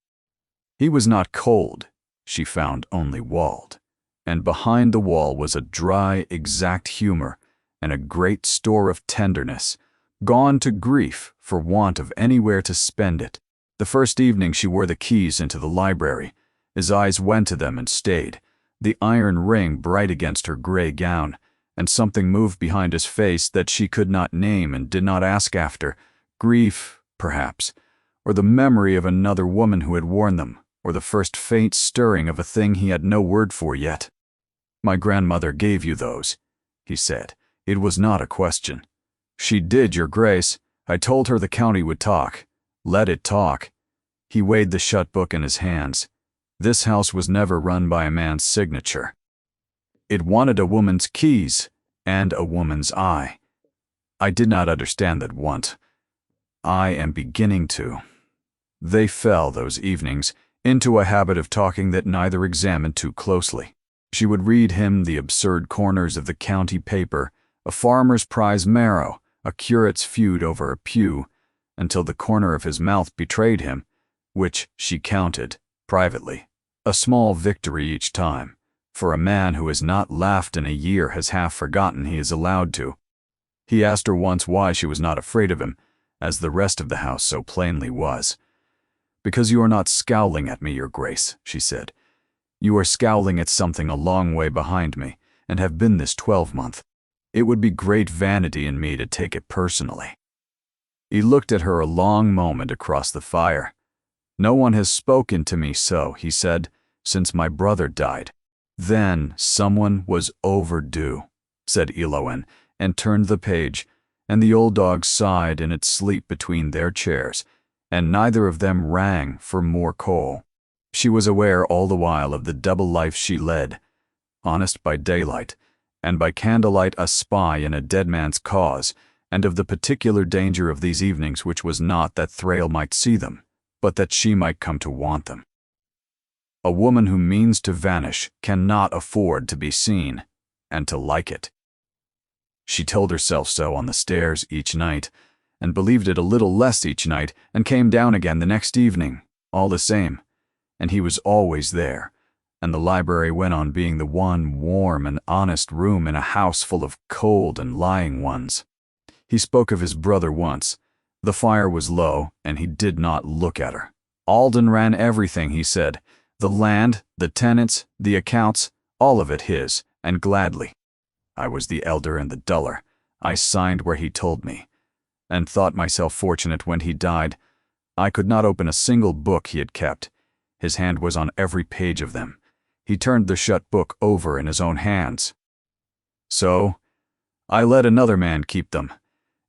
He was not cold, she found only walled, and behind the wall was a dry, exact humor and a great store of tenderness, gone to grief for want of anywhere to spend it. The first evening she wore the keys into the library. His eyes went to them and stayed, the iron ring bright against her gray gown, and something moved behind his face that she could not name and did not ask after. Grief, perhaps, or the memory of another woman who had worn them, or the first faint stirring of a thing he had no word for yet. "My grandmother gave you those," he said. "It was not a question." "She did, your grace. I told her the county would talk. Let it talk." He weighed the shut book in his hands. This house was never run by a man's signature. It wanted a woman's keys and a woman's eye. I did not understand that want. I am beginning to. They fell, those evenings, into a habit of talking that neither examined too closely. She would read him the absurd corners of the county paper, a farmer's prize marrow, a curate's feud over a pew, until the corner of his mouth betrayed him, which she counted, privately, a small victory each time, for a man who has not laughed in a year has half forgotten he is allowed to. He asked her once why she was not afraid of him, as the rest of the house so plainly was. "Because you are not scowling at me, your grace," she said. "You are scowling at something a long way behind me, and have been this 12-month. It would be great vanity in me to take it personally." He looked at her a long moment across the fire. "No one has spoken to me so," he said, "since my brother died." "Then someone was overdue," said Aloan, and turned the page, and the old dog sighed in its sleep between their chairs, and neither of them rang for more coal. She was aware all the while of the double life she led, honest by daylight, and by candlelight a spy in a dead man's cause, and of the particular danger of these evenings, which was not that Thrale might see them, but that she might come to want them. A woman who means to vanish cannot afford to be seen, and to like it. She told herself so on the stairs each night, and believed it a little less each night, and came down again the next evening, all the same, and he was always there, and the library went on being the one warm and honest room in a house full of cold and lying ones. He spoke of his brother once. The fire was low, and he did not look at her. Alden ran everything, he said, the land, the tenants, the accounts, all of it his, and gladly. I was the elder and the duller. I signed where he told me, and thought myself fortunate when he died. I could not open a single book he had kept. His hand was on every page of them. He turned the shut book over in his own hands. So, I let another man keep them.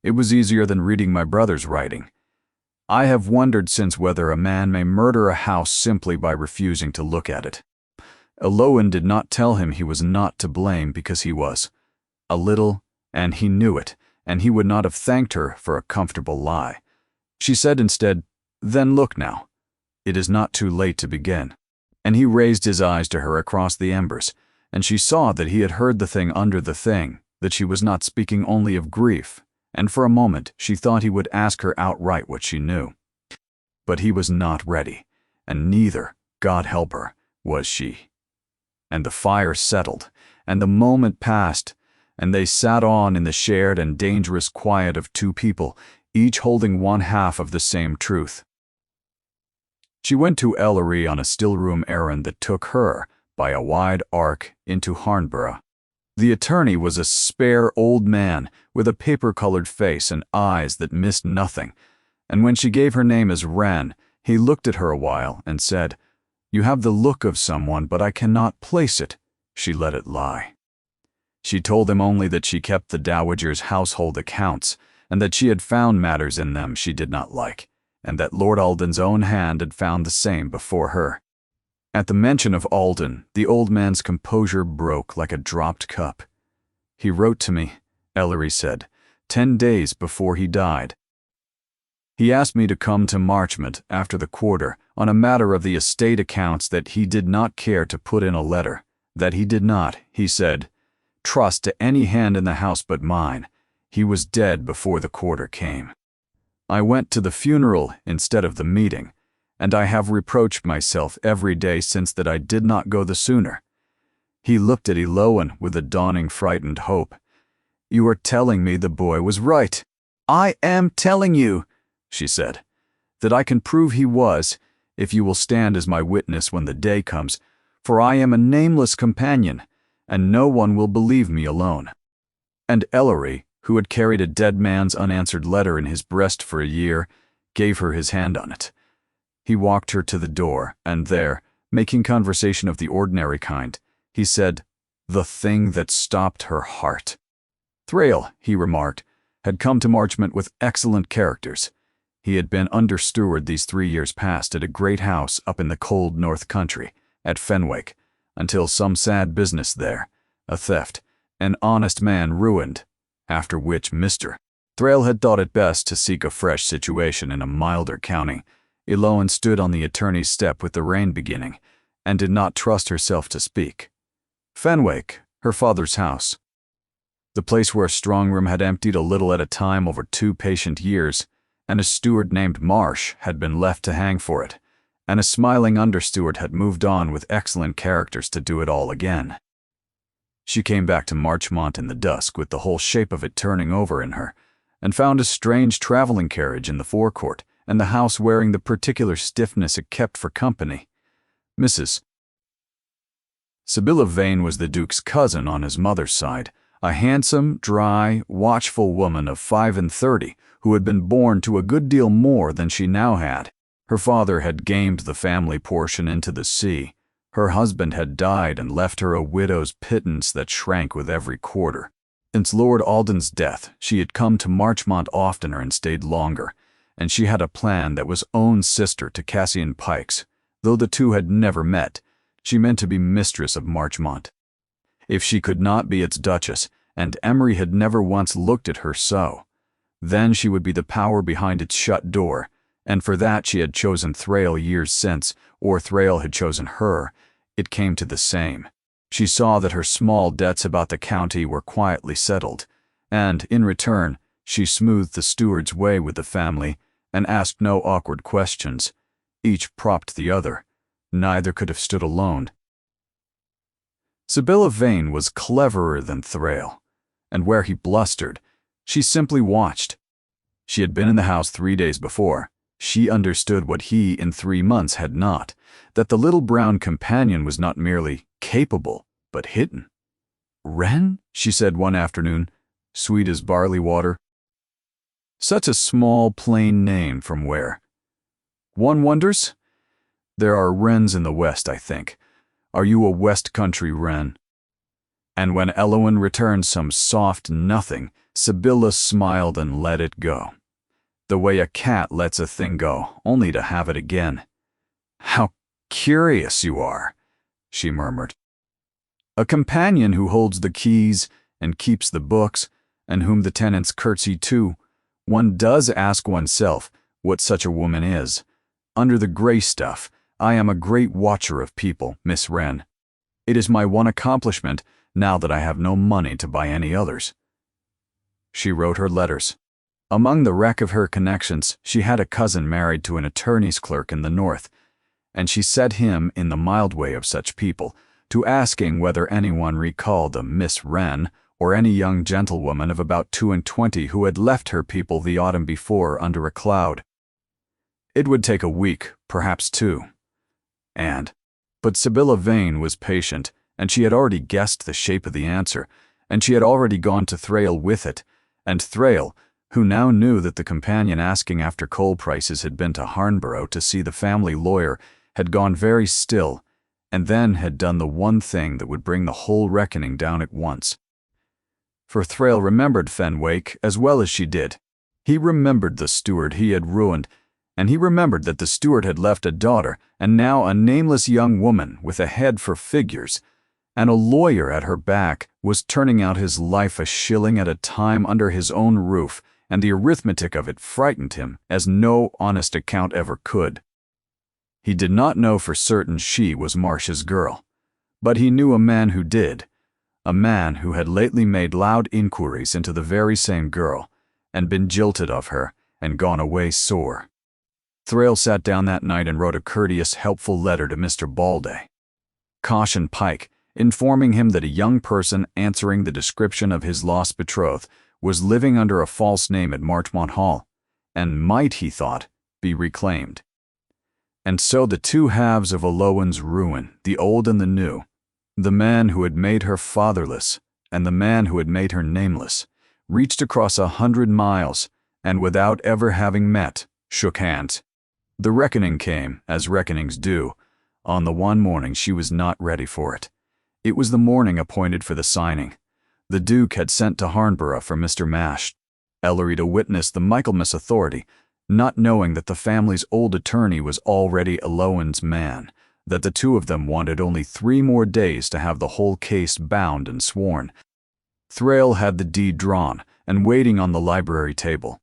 It was easier than reading my brother's writing. I have wondered since whether a man may murder a house simply by refusing to look at it. Aloan did not tell him he was not to blame because he was. A little, and he knew it, and he would not have thanked her for a comfortable lie. She said instead, "Then look now. It is not too late to begin." And he raised his eyes to her across the embers, and she saw that he had heard the thing under the thing, that she was not speaking only of grief, and for a moment she thought he would ask her outright what she knew. But he was not ready, and neither, God help her, was she. And the fire settled, and the moment passed, and they sat on in the shared and dangerous quiet of two people, each holding one half of the same truth. She went to Ellery on a still-room errand that took her, by a wide arc into Harnborough. The attorney was a spare old man with a paper-colored face and eyes that missed nothing, and when she gave her name as Wren, he looked at her a while and said, "You have the look of someone, but I cannot place it." She let it lie. She told him only that she kept the dowager's household accounts, and that she had found matters in them she did not like, and that Lord Alden's own hand had found the same before her. At the mention of Alden, the old man's composure broke like a dropped cup. "He wrote to me," Ellery said, 10 days before he died. "He asked me to come to Marchmont after the quarter on a matter of the estate accounts that he did not care to put in a letter, that he did not, he said, trust to any hand in the house but mine. He was dead before the quarter came. I went to the funeral instead of the meeting, and I have reproached myself every day since that I did not go the sooner." He looked at Eloan with a dawning frightened hope. "You are telling me the boy was right." "I am telling you," she said, "that I can prove he was, if you will stand as my witness when the day comes, for I am a nameless companion, and no one will believe me alone." And Ellery, who had carried a dead man's unanswered letter in his breast for a year, gave her his hand on it. He walked her to the door, and there, making conversation of the ordinary kind, he said, "The thing that stopped her heart." Thrale, he remarked, had come to Marchmont with excellent characters. He had been under steward these 3 years past at a great house up in the cold north country, at Fenwick, until some sad business there, a theft, an honest man ruined, after which Mr. Thrale had thought it best to seek a fresh situation in a milder county. Eloan stood on the attorney's step with the rain beginning, and did not trust herself to speak. Fenwick, her father's house. The place where a strong room had emptied a little at a time over 2 patient years, and a steward named Marsh had been left to hang for it, and a smiling understeward had moved on with excellent characters to do it all again. She came back to Marchmont in the dusk with the whole shape of it turning over in her, and found a strange traveling carriage in the forecourt, and the house wearing the particular stiffness it kept for company. Mrs. Sibylla Vane was the Duke's cousin on his mother's side, a handsome, dry, watchful woman of 35, who had been born to a good deal more than she now had. Her father had gamed the family portion into the sea. Her husband had died and left her a widow's pittance that shrank with every quarter. Since Lord Alden's death, she had come to Marchmont oftener and stayed longer, and she had a plan that was own sister to Cassian Pike's. Though the two had never met, she meant to be mistress of Marchmont. If she could not be its duchess, and Emery had never once looked at her so, then she would be the power behind its shut door, and for that she had chosen Thrale years since, or Thrale had chosen her. It came to the same. She saw that her small debts about the county were quietly settled, and, in return, she smoothed the steward's way with the family, and asked no awkward questions. Each propped the other. Neither could have stood alone. Sibylla Vane was cleverer than Thrale, and where he blustered, she simply watched. She had been in the house 3 days before. She understood what he in 3 months had not, that the little brown companion was not merely capable, but hidden. "Wren?" she said one afternoon, sweet as barley water. Such a small, plain name from where? One wonders. There are wrens in the west, I think. Are you a west country wren? And when Eloan returned some soft nothing, Sibylla smiled and let it go. The way a cat lets a thing go, only to have it again. "How curious you are," she murmured. "A companion who holds the keys and keeps the books, and whom the tenants curtsy to. One does ask oneself what such a woman is. Under the grey stuff, I am a great watcher of people, Miss Wren. It is my one accomplishment, now that I have no money to buy any others." She wrote her letters. Among the wreck of her connections, she had a cousin married to an attorney's clerk in the north, and she set him, in the mild way of such people, to asking whether anyone recalled a Miss Wren, or any young gentlewoman of about 22 who had left her people the autumn before under a cloud. It would take a week, perhaps 2. And But Sibylla Vane was patient, and she had already guessed the shape of the answer, and she had already gone to Thrale with it, and Thrale, who now knew that the companion asking after coal prices had been to Harnborough to see the family lawyer, had gone very still, and then had done the one thing that would bring the whole reckoning down at once. For Thrale remembered Fenwick as well as she did. He remembered the steward he had ruined, and he remembered that the steward had left a daughter, and now a nameless young woman with a head for figures, and a lawyer at her back was turning out his life a shilling at a time under his own roof, and the arithmetic of it frightened him as no honest account ever could. He did not know for certain she was Marsh's girl, but he knew a man who did, a man who had lately made loud inquiries into the very same girl, and been jilted of her, and gone away sore. Thrale sat down that night and wrote a courteous, helpful letter to Mr. Balday. Cautioned Pike, informing him that a young person answering the description of his lost betrothed was living under a false name at Marchmont Hall, and might, he thought, be reclaimed. And so the two halves of Alohan's ruin, the old and the new, the man who had made her fatherless and the man who had made her nameless, reached across 100 miles, and without ever having met, shook hands. The reckoning came, as reckonings do, on the one morning she was not ready for it. It was the morning appointed for the signing. The Duke had sent to Harnborough for Mr. Mash, Ellery to witness the Michaelmas authority, not knowing that the family's old attorney was already Alohan's man, that the two of them wanted only 3 more days to have the whole case bound and sworn. Thrale had the deed drawn and waiting on the library table.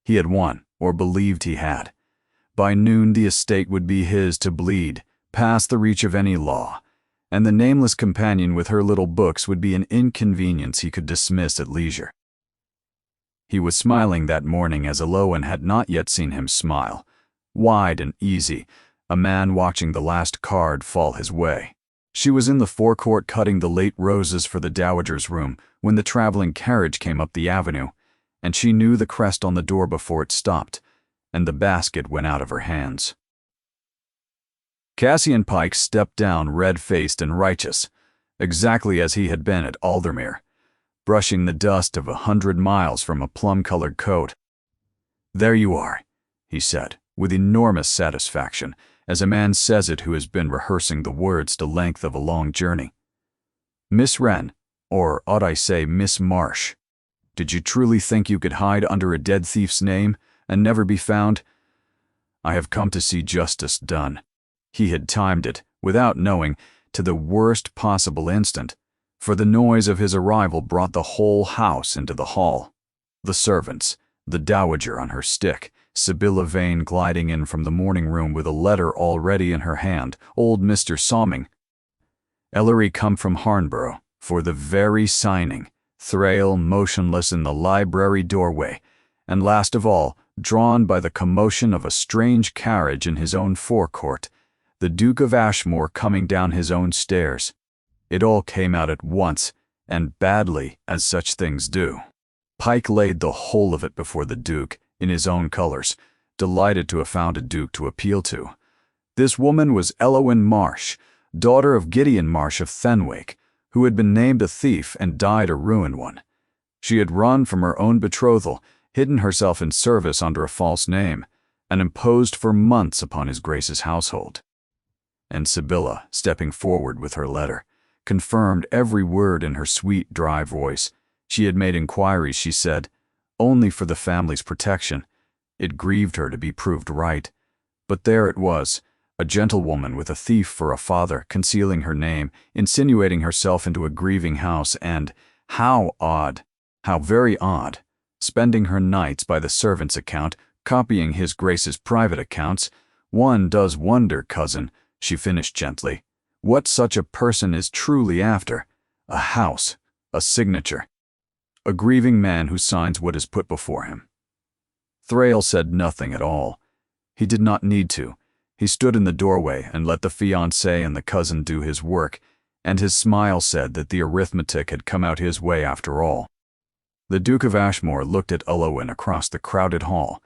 He had won, or believed he had. By noon the estate would be his to bleed, past the reach of any law, and the nameless companion with her little books would be an inconvenience he could dismiss at leisure. He was smiling that morning as Alohan had not yet seen him smile, wide and easy, a man watching the last card fall his way. She was in the forecourt cutting the late roses for the dowager's room when the traveling carriage came up the avenue, and she knew the crest on the door before it stopped, and the basket went out of her hands. Cassian Pike stepped down red-faced and righteous, exactly as he had been at Aldermere, brushing the dust of 100 miles from a plum-colored coat. "There you are," he said, with enormous satisfaction, as a man says it who has been rehearsing the words to length of a long journey. "Miss Wren, or ought I say Miss Marsh, did you truly think you could hide under a dead thief's name and never be found? I have come to see justice done." He had timed it, without knowing, to the worst possible instant, for the noise of his arrival brought the whole house into the hall. The servants, the dowager on her stick, Sibylla Vane gliding in from the morning room with a letter already in her hand, old Mr. Somming, Ellery come from Harnborough for the very signing, Thrale motionless in the library doorway, and last of all, drawn by the commotion of a strange carriage in his own forecourt, the Duke of Ashmore coming down his own stairs. It all came out at once, and badly, as such things do. Pike laid the whole of it before the Duke, in his own colors, delighted to have found a Duke to appeal to. This woman was Alohan Marsh, daughter of Gideon Marsh of Fenwick, who had been named a thief and died a ruined one. She had run from her own betrothal, hidden herself in service under a false name, and imposed for months upon his Grace's household. And Sibylla, stepping forward with her letter, confirmed every word in her sweet, dry voice. She had made inquiries, she said, only for the family's protection. It grieved her to be proved right. But there it was, a gentlewoman with a thief for a father, concealing her name, insinuating herself into a grieving house, and, how odd, how very odd, spending her nights by the servant's account, copying his Grace's private accounts. One does wonder, cousin, she finished gently, what such a person is truly after. A house, a signature, a grieving man who signs what is put before him. Thrale said nothing at all. He did not need to. He stood in the doorway and let the fiancé and the cousin do his work, and his smile said that the arithmetic had come out his way after all. The Duke of Ashmore looked at Alohan across the crowded hall,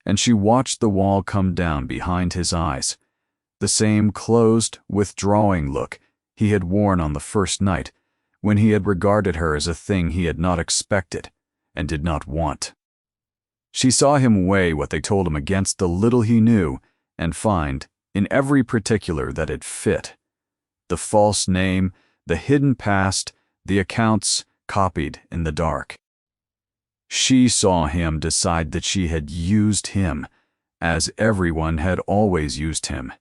and she watched the wall come down behind his eyes. the same closed, withdrawing look he had worn on the first night, when he had regarded her as a thing he had not expected and did not want. She saw him weigh what they told him against the little he knew and find, in every particular, that it fit. The false name, the hidden past, the accounts copied in the dark. She saw him decide that she had used him, as everyone had always used him.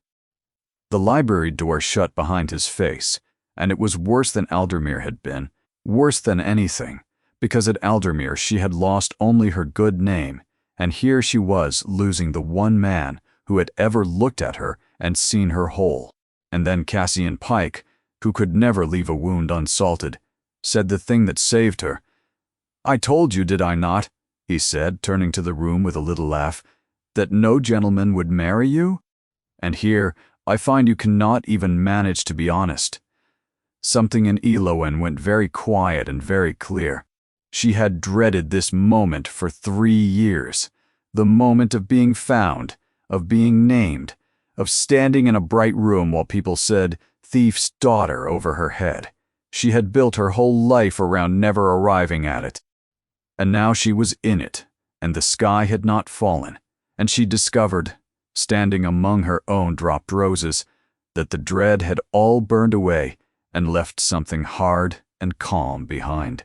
The library door shut behind his face, and it was worse than Aldermere had been, worse than anything, because at Aldermere she had lost only her good name, and here she was losing the one man who had ever looked at her and seen her whole. And then Cassian Pike, who could never leave a wound unsalted, said the thing that saved her. "I told you, did I not," he said, turning to the room with a little laugh, "that no gentleman would marry you? And here I find you cannot even manage to be honest." Something in Elowen went very quiet and very clear. She had dreaded this moment for 3 years, the moment of being found, of being named, of standing in a bright room while people said, "Thief's daughter," over her head. She had built her whole life around never arriving at it. And now she was in it, and the sky had not fallen, and she discovered, standing among her own dropped roses, that the dread had all burned away and left something hard and calm behind.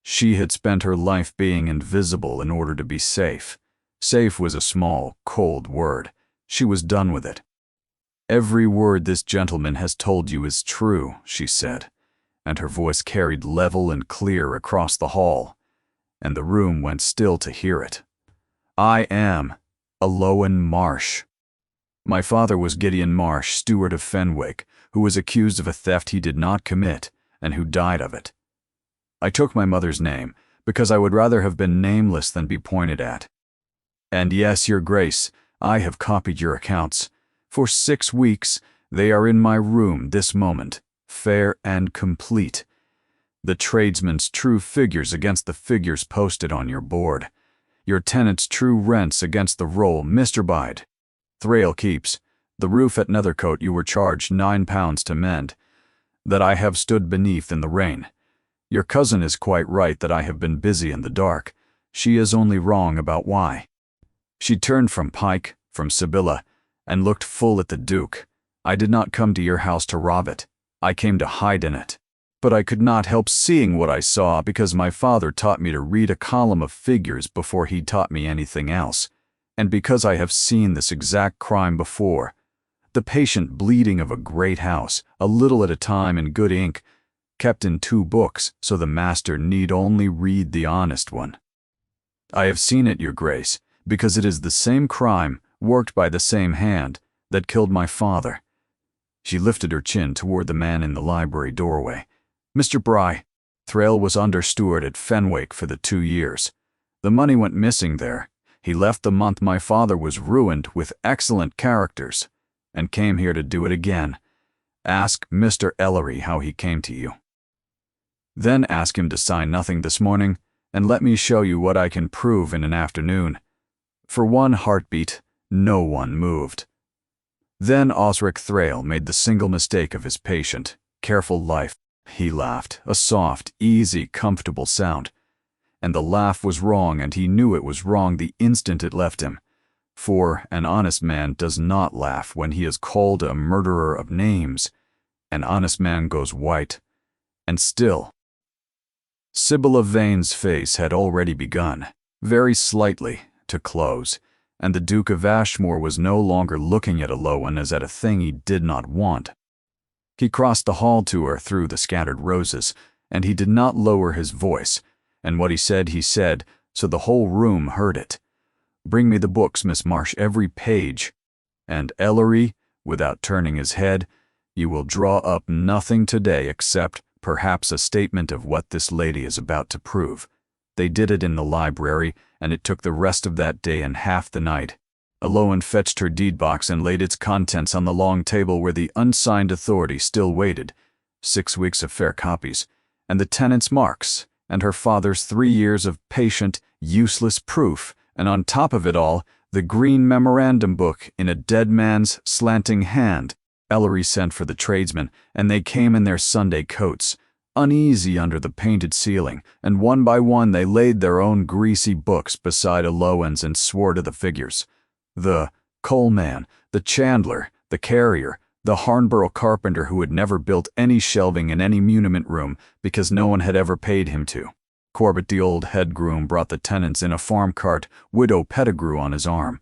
She had spent her life being invisible in order to be safe. Safe was a small, cold word. She was done with it. "Every word this gentleman has told you is true," she said, and her voice carried level and clear across the hall, and the room went still to hear it. "I am Elowen Marsh. My father was Gideon Marsh, steward of Fenwick, who was accused of a theft he did not commit, and who died of it. I took my mother's name, because I would rather have been nameless than be pointed at. And yes, your grace, I have copied your accounts. For 6 weeks, they are in my room this moment, fair and complete. The tradesmen's true figures against the figures posted on your board. Your tenants' true rents against the roll, Mr. Bide. Thrale keeps. The roof at Nethercote you were charged £9 to mend, that I have stood beneath in the rain. Your cousin is quite right that I have been busy in the dark. She is only wrong about why." She turned from Pike, from Sibylla, and looked full at the Duke. "I did not come to your house to rob it. I came to hide in it. But I could not help seeing what I saw because my father taught me to read a column of figures before he taught me anything else, and because I have seen this exact crime before. The patient bleeding of a great house, a little at a time in good ink, kept in 2 books, so the master need only read the honest one. I have seen it, your grace, because it is the same crime, worked by the same hand, that killed my father." She lifted her chin toward the man in the library doorway. "Mr. Bry, Thrale was under steward at Fenwick for the 2 years. The money went missing there. He left the month my father was ruined with excellent characters, and came here to do it again. Ask Mr. Ellery how he came to you. Then ask him to sign nothing this morning, and let me show you what I can prove in an afternoon." For 1 heartbeat, no one moved. Then Osric Thrale made the single mistake of his patient, careful life. He laughed, a soft, easy, comfortable sound. And the laugh was wrong, and he knew it was wrong the instant it left him. For an honest man does not laugh when he is called a murderer of names. An honest man goes white, and still. Sibylla Vane's face had already begun, very slightly, to close, and the Duke of Ashmore was no longer looking at Elowen as at a thing he did not want. He crossed the hall to her through the scattered roses, and he did not lower his voice, and what he said, so the whole room heard it. "Bring me the books, Miss Marsh, every page. And Ellery," without turning his head, "you will draw up nothing today except perhaps a statement of what this lady is about to prove." They did it in the library, and it took the rest of that day and half the night. Elowen fetched her deed box and laid its contents on the long table where the unsigned authority still waited. 6 weeks of fair copies, and the tenant's marks, and her father's 3 years of patient, useless proof, and on top of it all, The green memorandum book in a dead man's slanting hand. Ellery sent for the tradesmen, and they came in their Sunday coats, uneasy under the painted ceiling, and one by one they laid their own greasy books beside Iloan's and swore to the figures. The coalman, the chandler, the carrier, the Harnborough carpenter who had never built any shelving in any muniment room because no one had ever paid him to. Corbett, the old head groom, brought the tenants in a farm cart, Widow Pettigrew on his arm,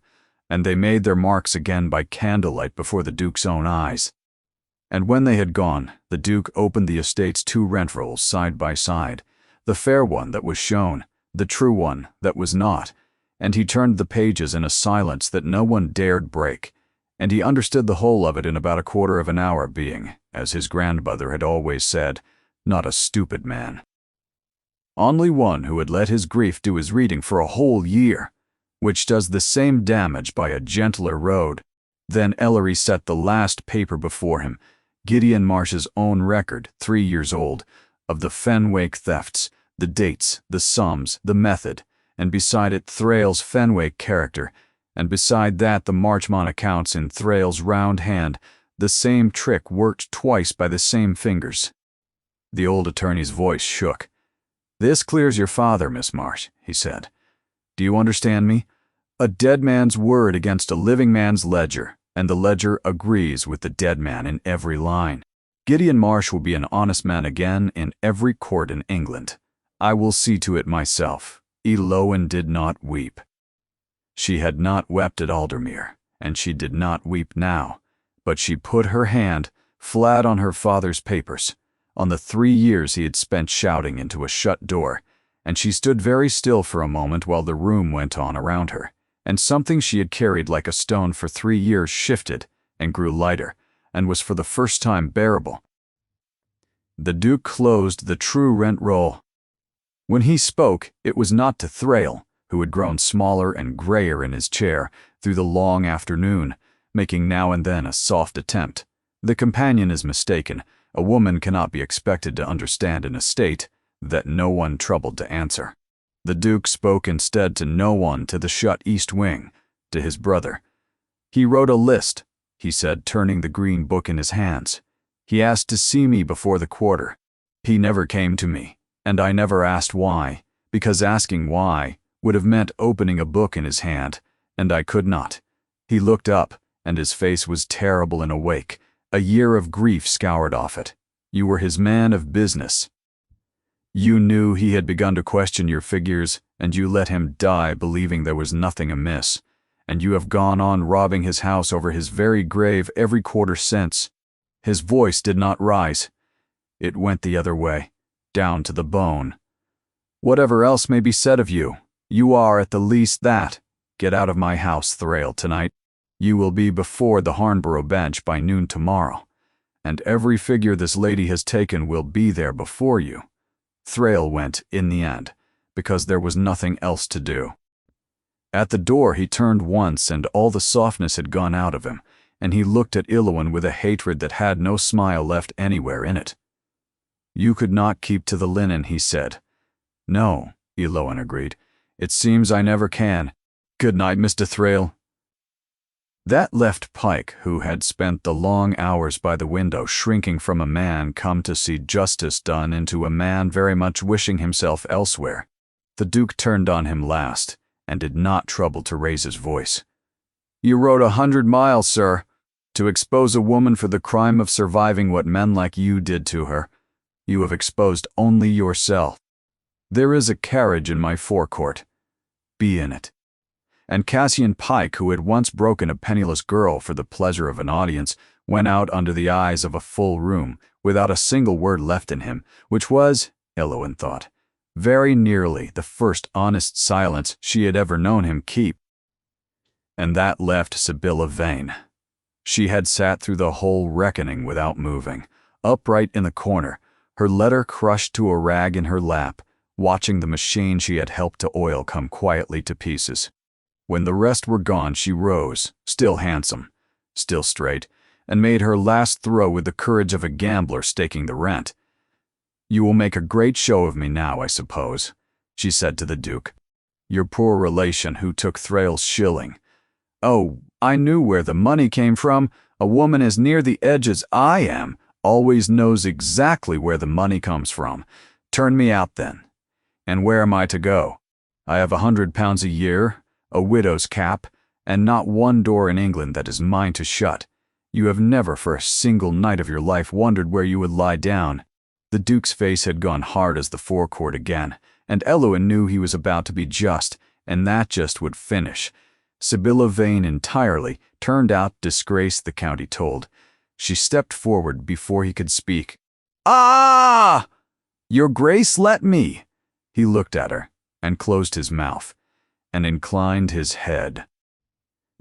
and they made their marks again by candlelight before the Duke's own eyes. And when they had gone, the Duke opened the estate's 2 rent rolls side by side, the fair one that was shown, the true one that was not, and he turned the pages in a silence that no one dared break, and he understood the whole of it in about a quarter of an hour, being, as his grandmother had always said, not a stupid man. Only one who had let his grief do his reading for a whole year, which does the same damage by a gentler road. Then Ellery set the last paper before him, Gideon Marsh's own record, 3 years old, of the Fenwick thefts, the dates, the sums, the method, and beside it Thrale's Fenwick character, and beside that the Marchmont accounts in Thrale's round hand, the same trick worked twice by the same fingers. The old attorney's voice shook. "This clears your father, Miss Marsh," he said. "Do you understand me? A dead man's word against a living man's ledger, and the ledger agrees with the dead man in every line. Gideon Marsh will be an honest man again in every court in England. I will see to it myself." Iloan did not weep. She had not wept at Aldermere, and she did not weep now, but she put her hand flat on her father's papers, on the 3 years he had spent shouting into a shut door, and she stood very still for a moment while the room went on around her, and something she had carried like a stone for 3 years shifted and grew lighter, and was for the first time bearable. The Duke closed the true rent roll. When he spoke, it was not to Thrale, who had grown smaller and grayer in his chair through the long afternoon, making now and then a soft attempt. The companion is mistaken. A woman cannot be expected to understand an estate that no one troubled to answer. The Duke spoke instead to no one to the shut east wing, to his brother. "He wrote a list," he said, turning the green book in his hands. "He asked to see me before the quarter. He never came to me, and I never asked why, because asking why would have meant opening a book in his hand, and I could not. He looked up, and his face was terrible and awake. A year of grief scoured off it. You were his man of business. You knew he had begun to question your figures, and you let him die believing there was nothing amiss, and you have gone on robbing his house over his very grave every quarter since." His voice did not rise. It went the other way, down to the bone. "Whatever else may be said of you, you are at the least that. Get out of my house, Thrale, tonight. You will be before the Harnborough bench by noon tomorrow, and every figure this lady has taken will be there before you." Thrale went in the end, because there was nothing else to do. At the door he turned once, and all the softness had gone out of him, and he looked at Iloan with a hatred that had no smile left anywhere in it. "You could not keep to the linen," he said. "No," Iloan agreed. "It seems I never can. Good night, Mr. Thrale." That left Pike, who had spent the long hours by the window shrinking from a man come to see justice done, into a man very much wishing himself elsewhere. The Duke turned on him last, and did not trouble to raise his voice. "You rode 100 miles, sir, to expose a woman for the crime of surviving what men like you did to her. You have exposed only yourself. There is a carriage in my forecourt. Be in it." And Cassian Pike, who had once broken a penniless girl for the pleasure of an audience, went out under the eyes of a full room, without a single word left in him, which was, Iloan thought, very nearly the first honest silence she had ever known him keep. And that left Sibylla Vane. She had sat through the whole reckoning without moving, upright in the corner, her letter crushed to a rag in her lap, watching the machine she had helped to oil come quietly to pieces. When the rest were gone, she rose, still handsome, still straight, and made her last throw with the courage of a gambler staking the rent. "You will make a great show of me now, I suppose," she said to the Duke. "Your poor relation who took Thrale's shilling. Oh, I knew where the money came from. A woman as near the edge as I am always knows exactly where the money comes from. Turn me out then. And where am I to go? I have £100 a year, a widow's cap, and not one door in England that is mine to shut. You have never for a single night of your life wondered where you would lie down. The Duke's face had gone hard as the forecourt again, and Eloin knew he was about to be just, and that just would finish. Sibylla Vane entirely turned out disgrace, the county told. She stepped forward before he could speak. "Ah! Your Grace, let me!" He looked at her, and closed his mouth, and inclined his head.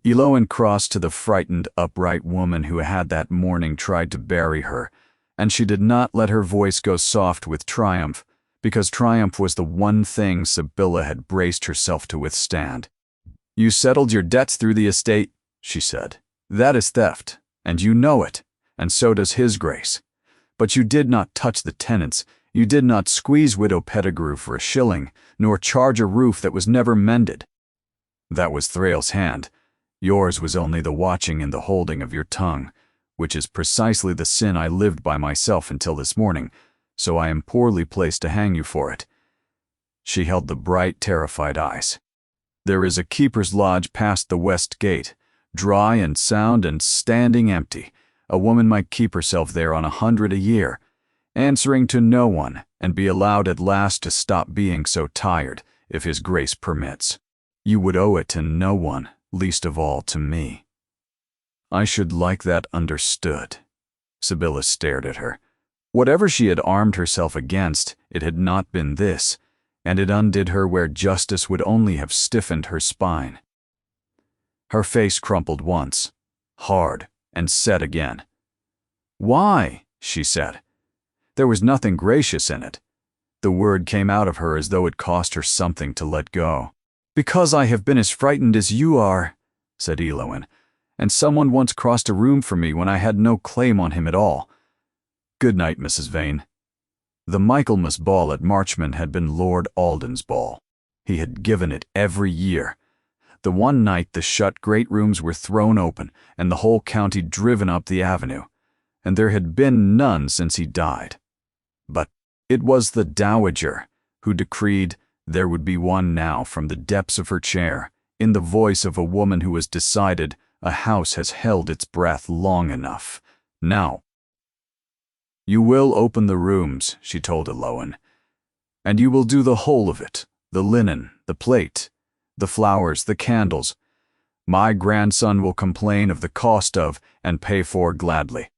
Eloin crossed to the frightened, upright woman who had that morning tried to bury her, and she did not let her voice go soft with triumph, because triumph was the one thing Sibylla had braced herself to withstand. "You settled your debts through the estate," she said. "That is theft, and you know it, and so does his Grace. But you did not touch the tenants, you did not squeeze Widow Pettigrew for a shilling, nor charge a roof that was never mended. That was Thrale's hand. Yours was only the watching and the holding of your tongue, which is precisely the sin I lived by myself until this morning, so I am poorly placed to hang you for it." She held the bright, terrified eyes. "There is a keeper's lodge past the west gate, dry and sound and standing empty. A woman might keep herself there on 100 a year, answering to no one, and be allowed at last to stop being so tired, if his Grace permits. You would owe it to no one, least of all to me." "I should like that understood." Sibylla stared at her. Whatever she had armed herself against, it had not been this, and it undid her where justice would only have stiffened her spine. Her face crumpled once, hard and set again. "Why?" she said. There was nothing gracious in it. The word came out of her as though it cost her something to let go. "Because I have been as frightened as you are," said Eloin, "and someone once crossed a room for me when I had no claim on him at all. Good night, Mrs. Vane." The Michaelmas ball at Marchman had been Lord Alden's ball. He had given it every year. The one night the shut great rooms were thrown open and the whole county driven up the avenue, and there had been none since he died. But it was the Dowager who decreed there would be one now from the depths of her chair, in the voice of a woman who has decided a house has held its breath long enough. Now, "You will open the rooms," she told Eloin, "and you will do the whole of it, the linen, the plate, the flowers, the candles. My grandson will complain of the cost of and pay for gladly.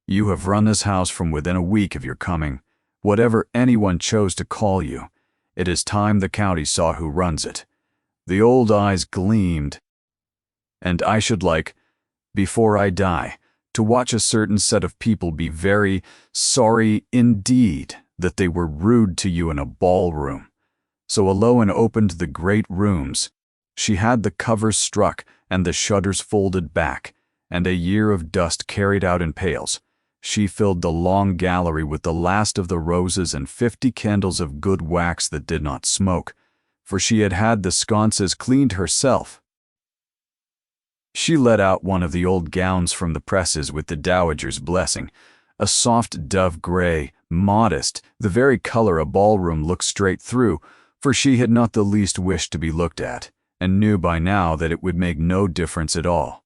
You have run this house from within a week of your coming. Whatever anyone chose to call you, it is time the county saw who runs it." The old eyes gleamed. "And I should like, before I die, to watch a certain set of people be very sorry indeed that they were rude to you in a ballroom." So Eloin opened the great rooms. She had the covers struck and the shutters folded back, and a year of dust carried out in pails. She filled the long gallery with the last of the roses and 50 candles of good wax that did not smoke, for she had had the sconces cleaned herself. She let out one of the old gowns from the presses with the Dowager's blessing, a soft dove gray, modest, the very color a ballroom looked straight through, for she had not the least wish to be looked at, and knew by now that it would make no difference at all.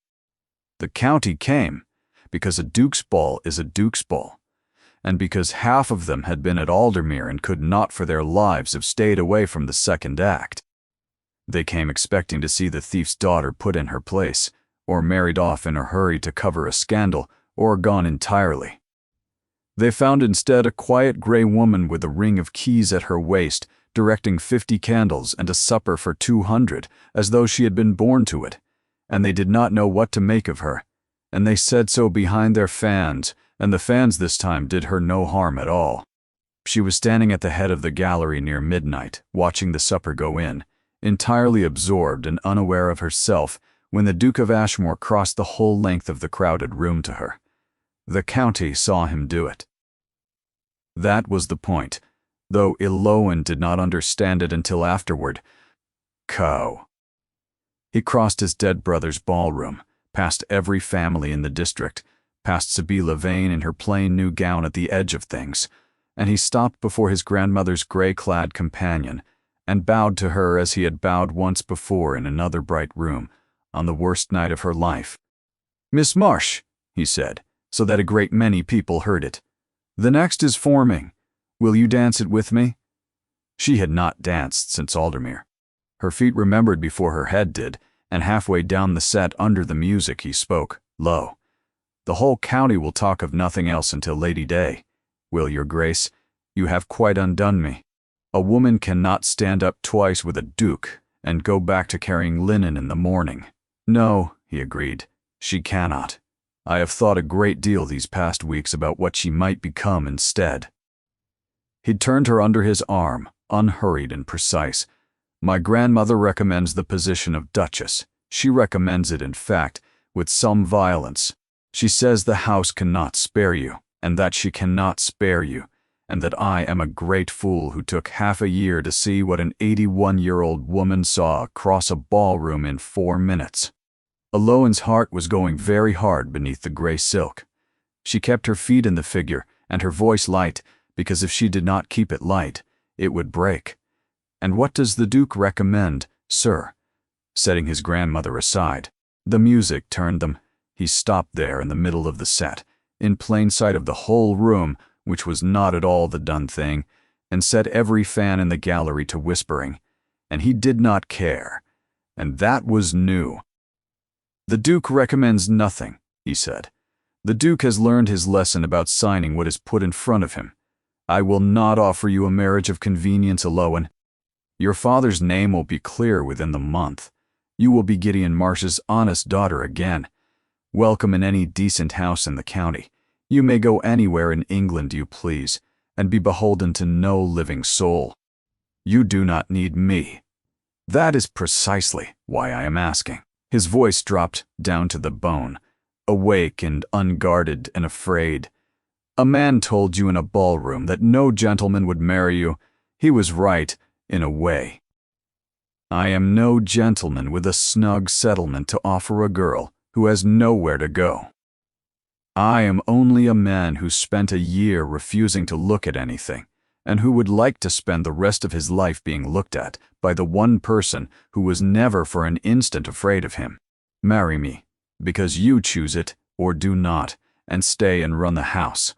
The county came, because a duke's ball is a duke's ball, and because half of them had been at Aldermere and could not for their lives have stayed away from the second act. They came expecting to see the thief's daughter put in her place, or married off in a hurry to cover a scandal, or gone entirely. They found instead a quiet gray woman with a ring of keys at her waist, directing 50 candles and a supper for 200, as though she had been born to it, and they did not know what to make of her, and they said so behind their fans, and the fans this time did her no harm at all. She was standing at the head of the gallery near midnight, watching the supper go in, entirely absorbed and unaware of herself, when the Duke of Ashmore crossed the whole length of the crowded room to her. The county saw him do it. That was the point, though Eloin did not understand it until afterward. Cow. He crossed his dead brother's ballroom, past every family in the district, past Sibylla Vane in her plain new gown at the edge of things, and he stopped before his grandmother's gray-clad companion and bowed to her as he had bowed once before in another bright room, on the worst night of her life. "Miss Marsh," he said, so that a great many people heard it. "The next is forming. Will you dance it with me?" She had not danced since Aldermere. Her feet remembered before her head did, and halfway down the set under the music he spoke, low. "The whole county will talk of nothing else until Lady Day. Will, your grace, you have quite undone me. A woman cannot stand up twice with a duke and go back to carrying linen in the morning." "No," he agreed, "she cannot. I have thought a great deal these past weeks about what she might become instead." He turned her under his arm, unhurried and precise. "My grandmother recommends the position of Duchess. She recommends it, in fact, with some violence. She says the house cannot spare you, and that she cannot spare you, and that I am a great fool who took half a year to see what an 81-year-old woman saw across a ballroom in 4 minutes." Eloan's heart was going very hard beneath the gray silk. She kept her feet in the figure and her voice light, because if she did not keep it light, it would break. "And what does the Duke recommend, sir?" Setting his grandmother aside. The music turned them. He stopped there in the middle of the set, in plain sight of the whole room, which was not at all the done thing, and set every fan in the gallery to whispering. And he did not care. And that was new. "The Duke recommends nothing," he said. "The Duke has learned his lesson about signing what is put in front of him. I will not offer you a marriage of convenience, Eloan. Your father's name will be clear within the month. You will be Gideon Marsh's honest daughter again. Welcome in any decent house in the county. You may go anywhere in England you please, and be beholden to no living soul. You do not need me. That is precisely why I am asking." His voice dropped down to the bone, awake and unguarded and afraid. "A man told you in a ballroom that no gentleman would marry you. He was right, in a way. I am no gentleman with a snug settlement to offer a girl who has nowhere to go. I am only a man who spent a year refusing to look at anything, and who would like to spend the rest of his life being looked at by the one person who was never for an instant afraid of him. Marry me, because you choose it or do not, and stay and run the house.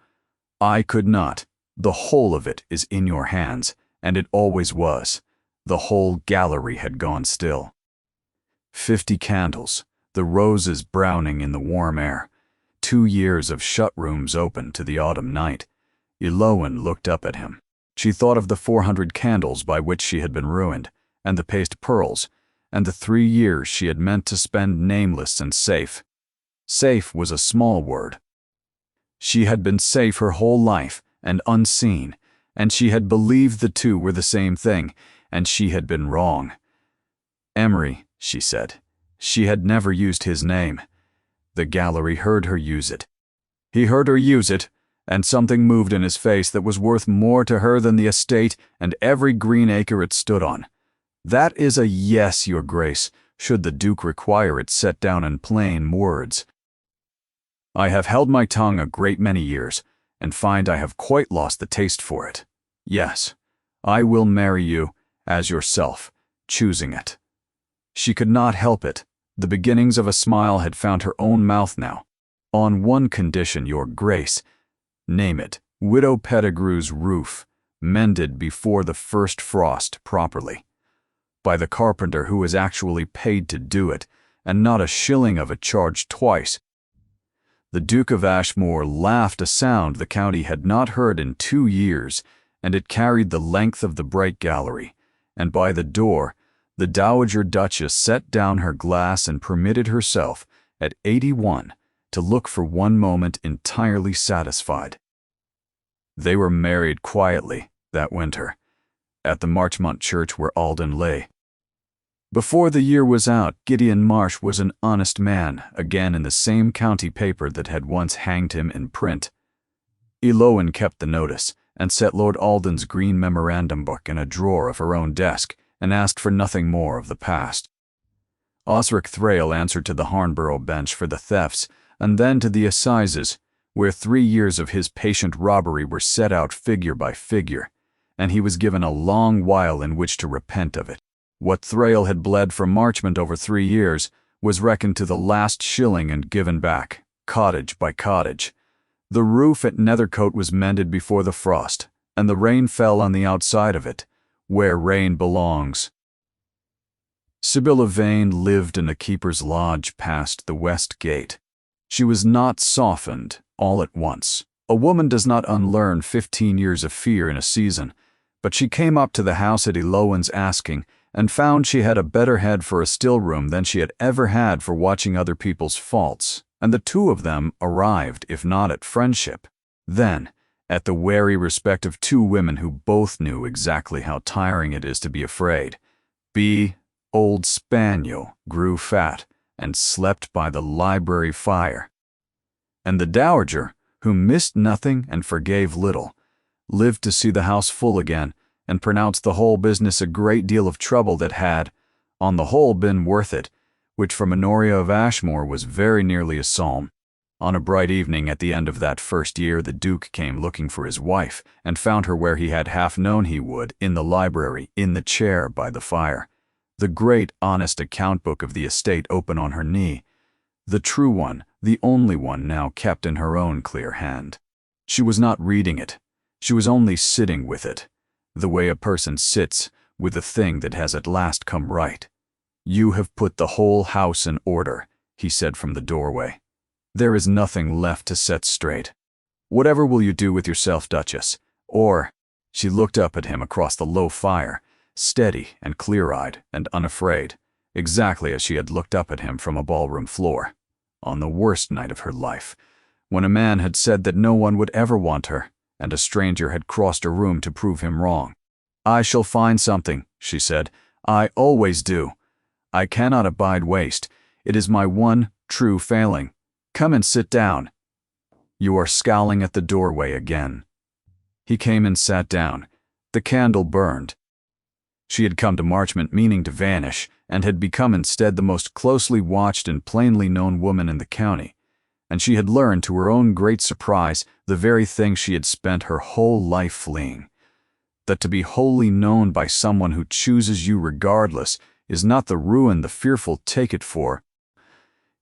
I could not. The whole of it is in your hands, and it always was. The whole gallery had gone still. 50 candles, the roses browning in the warm air. 2 years of shut rooms open to the autumn night. Eloan looked up at him. She thought of the 400 candles by which she had been ruined, and the paste pearls, and the 3 years she had meant to spend nameless and safe. Safe was a small word. She had been safe her whole life, and unseen, and she had believed the two were the same thing, and she had been wrong. Emery, she said. She had never used his name. The gallery heard her use it. He heard her use it, and something moved in his face that was worth more to her than the estate and every green acre it stood on. That is a yes, your grace, should the Duke require it set down in plain words. I have held my tongue a great many years, and find I have quite lost the taste for it. Yes, I will marry you, as yourself, choosing it. She could not help it. The beginnings of a smile had found her own mouth now. On one condition, your grace. Name it, Widow Pettigrew's roof, mended before the first frost properly. By the carpenter who was actually paid to do it, and not a shilling of it charged twice. The Duke of Ashmore laughed a sound the county had not heard in 2 years, and it carried the length of the bright gallery, and by the door, the Dowager Duchess set down her glass and permitted herself, at 81, to look for one moment entirely satisfied. They were married quietly that winter, at the Marchmont church where Alden lay. Before the year was out, Gideon Marsh was an honest man, again in the same county paper that had once hanged him in print. Eloan kept the notice, and set Lord Alden's green memorandum book in a drawer of her own desk, and asked for nothing more of the past. Osric Thrale answered to the Hornborough bench for the thefts, and then to the assizes, where 3 years of his patient robbery were set out figure by figure, and he was given a long while in which to repent of it. What Thrale had bled from Marchmont over 3 years was reckoned to the last shilling and given back, cottage by cottage. The roof at Nethercote was mended before the frost, and the rain fell on the outside of it, where rain belongs. Sibylla Vane lived in a keeper's lodge past the west gate. She was not softened all at once. A woman does not unlearn 15 years of fear in a season, but she came up to the house at Elowan's asking, and found she had a better head for a still room than she had ever had for watching other people's faults, and the two of them arrived, if not at friendship, then at the wary respect of two women who both knew exactly how tiring it is to be afraid. B, old spaniel, grew fat and slept by the library fire, and the dowager, who missed nothing and forgave little, lived to see the house full again, and pronounced the whole business a great deal of trouble that had, on the whole, been worth it, which from Honoria of Ashmore was very nearly a psalm. On a bright evening at the end of that first year, the Duke came looking for his wife, and found her where he had half known he would, in the library, in the chair by the fire, the great honest account book of the estate open on her knee, the true one, the only one now kept in her own clear hand. She was not reading it, she was only sitting with it, the way a person sits with the thing that has at last come right. "You have put the whole house in order," he said from the doorway. "There is nothing left to set straight. Whatever will you do with yourself, Duchess? Or—" She looked up at him across the low fire, steady and clear-eyed and unafraid, exactly as she had looked up at him from a ballroom floor, on the worst night of her life, when a man had said that no one would ever want her, and a stranger had crossed her room to prove him wrong. "I shall find something," she said. "I always do. I cannot abide waste. It is my one true failing. Come and sit down. You are scowling at the doorway again." He came and sat down. The candle burned. She had come to Marchmont meaning to vanish, and had become instead the most closely watched and plainly known woman in the county, and she had learned, to her own great surprise, the very thing she had spent her whole life fleeing: that to be wholly known by someone who chooses you regardless is not the ruin the fearful take it for.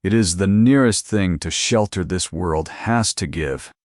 It is the nearest thing to shelter this world has to give.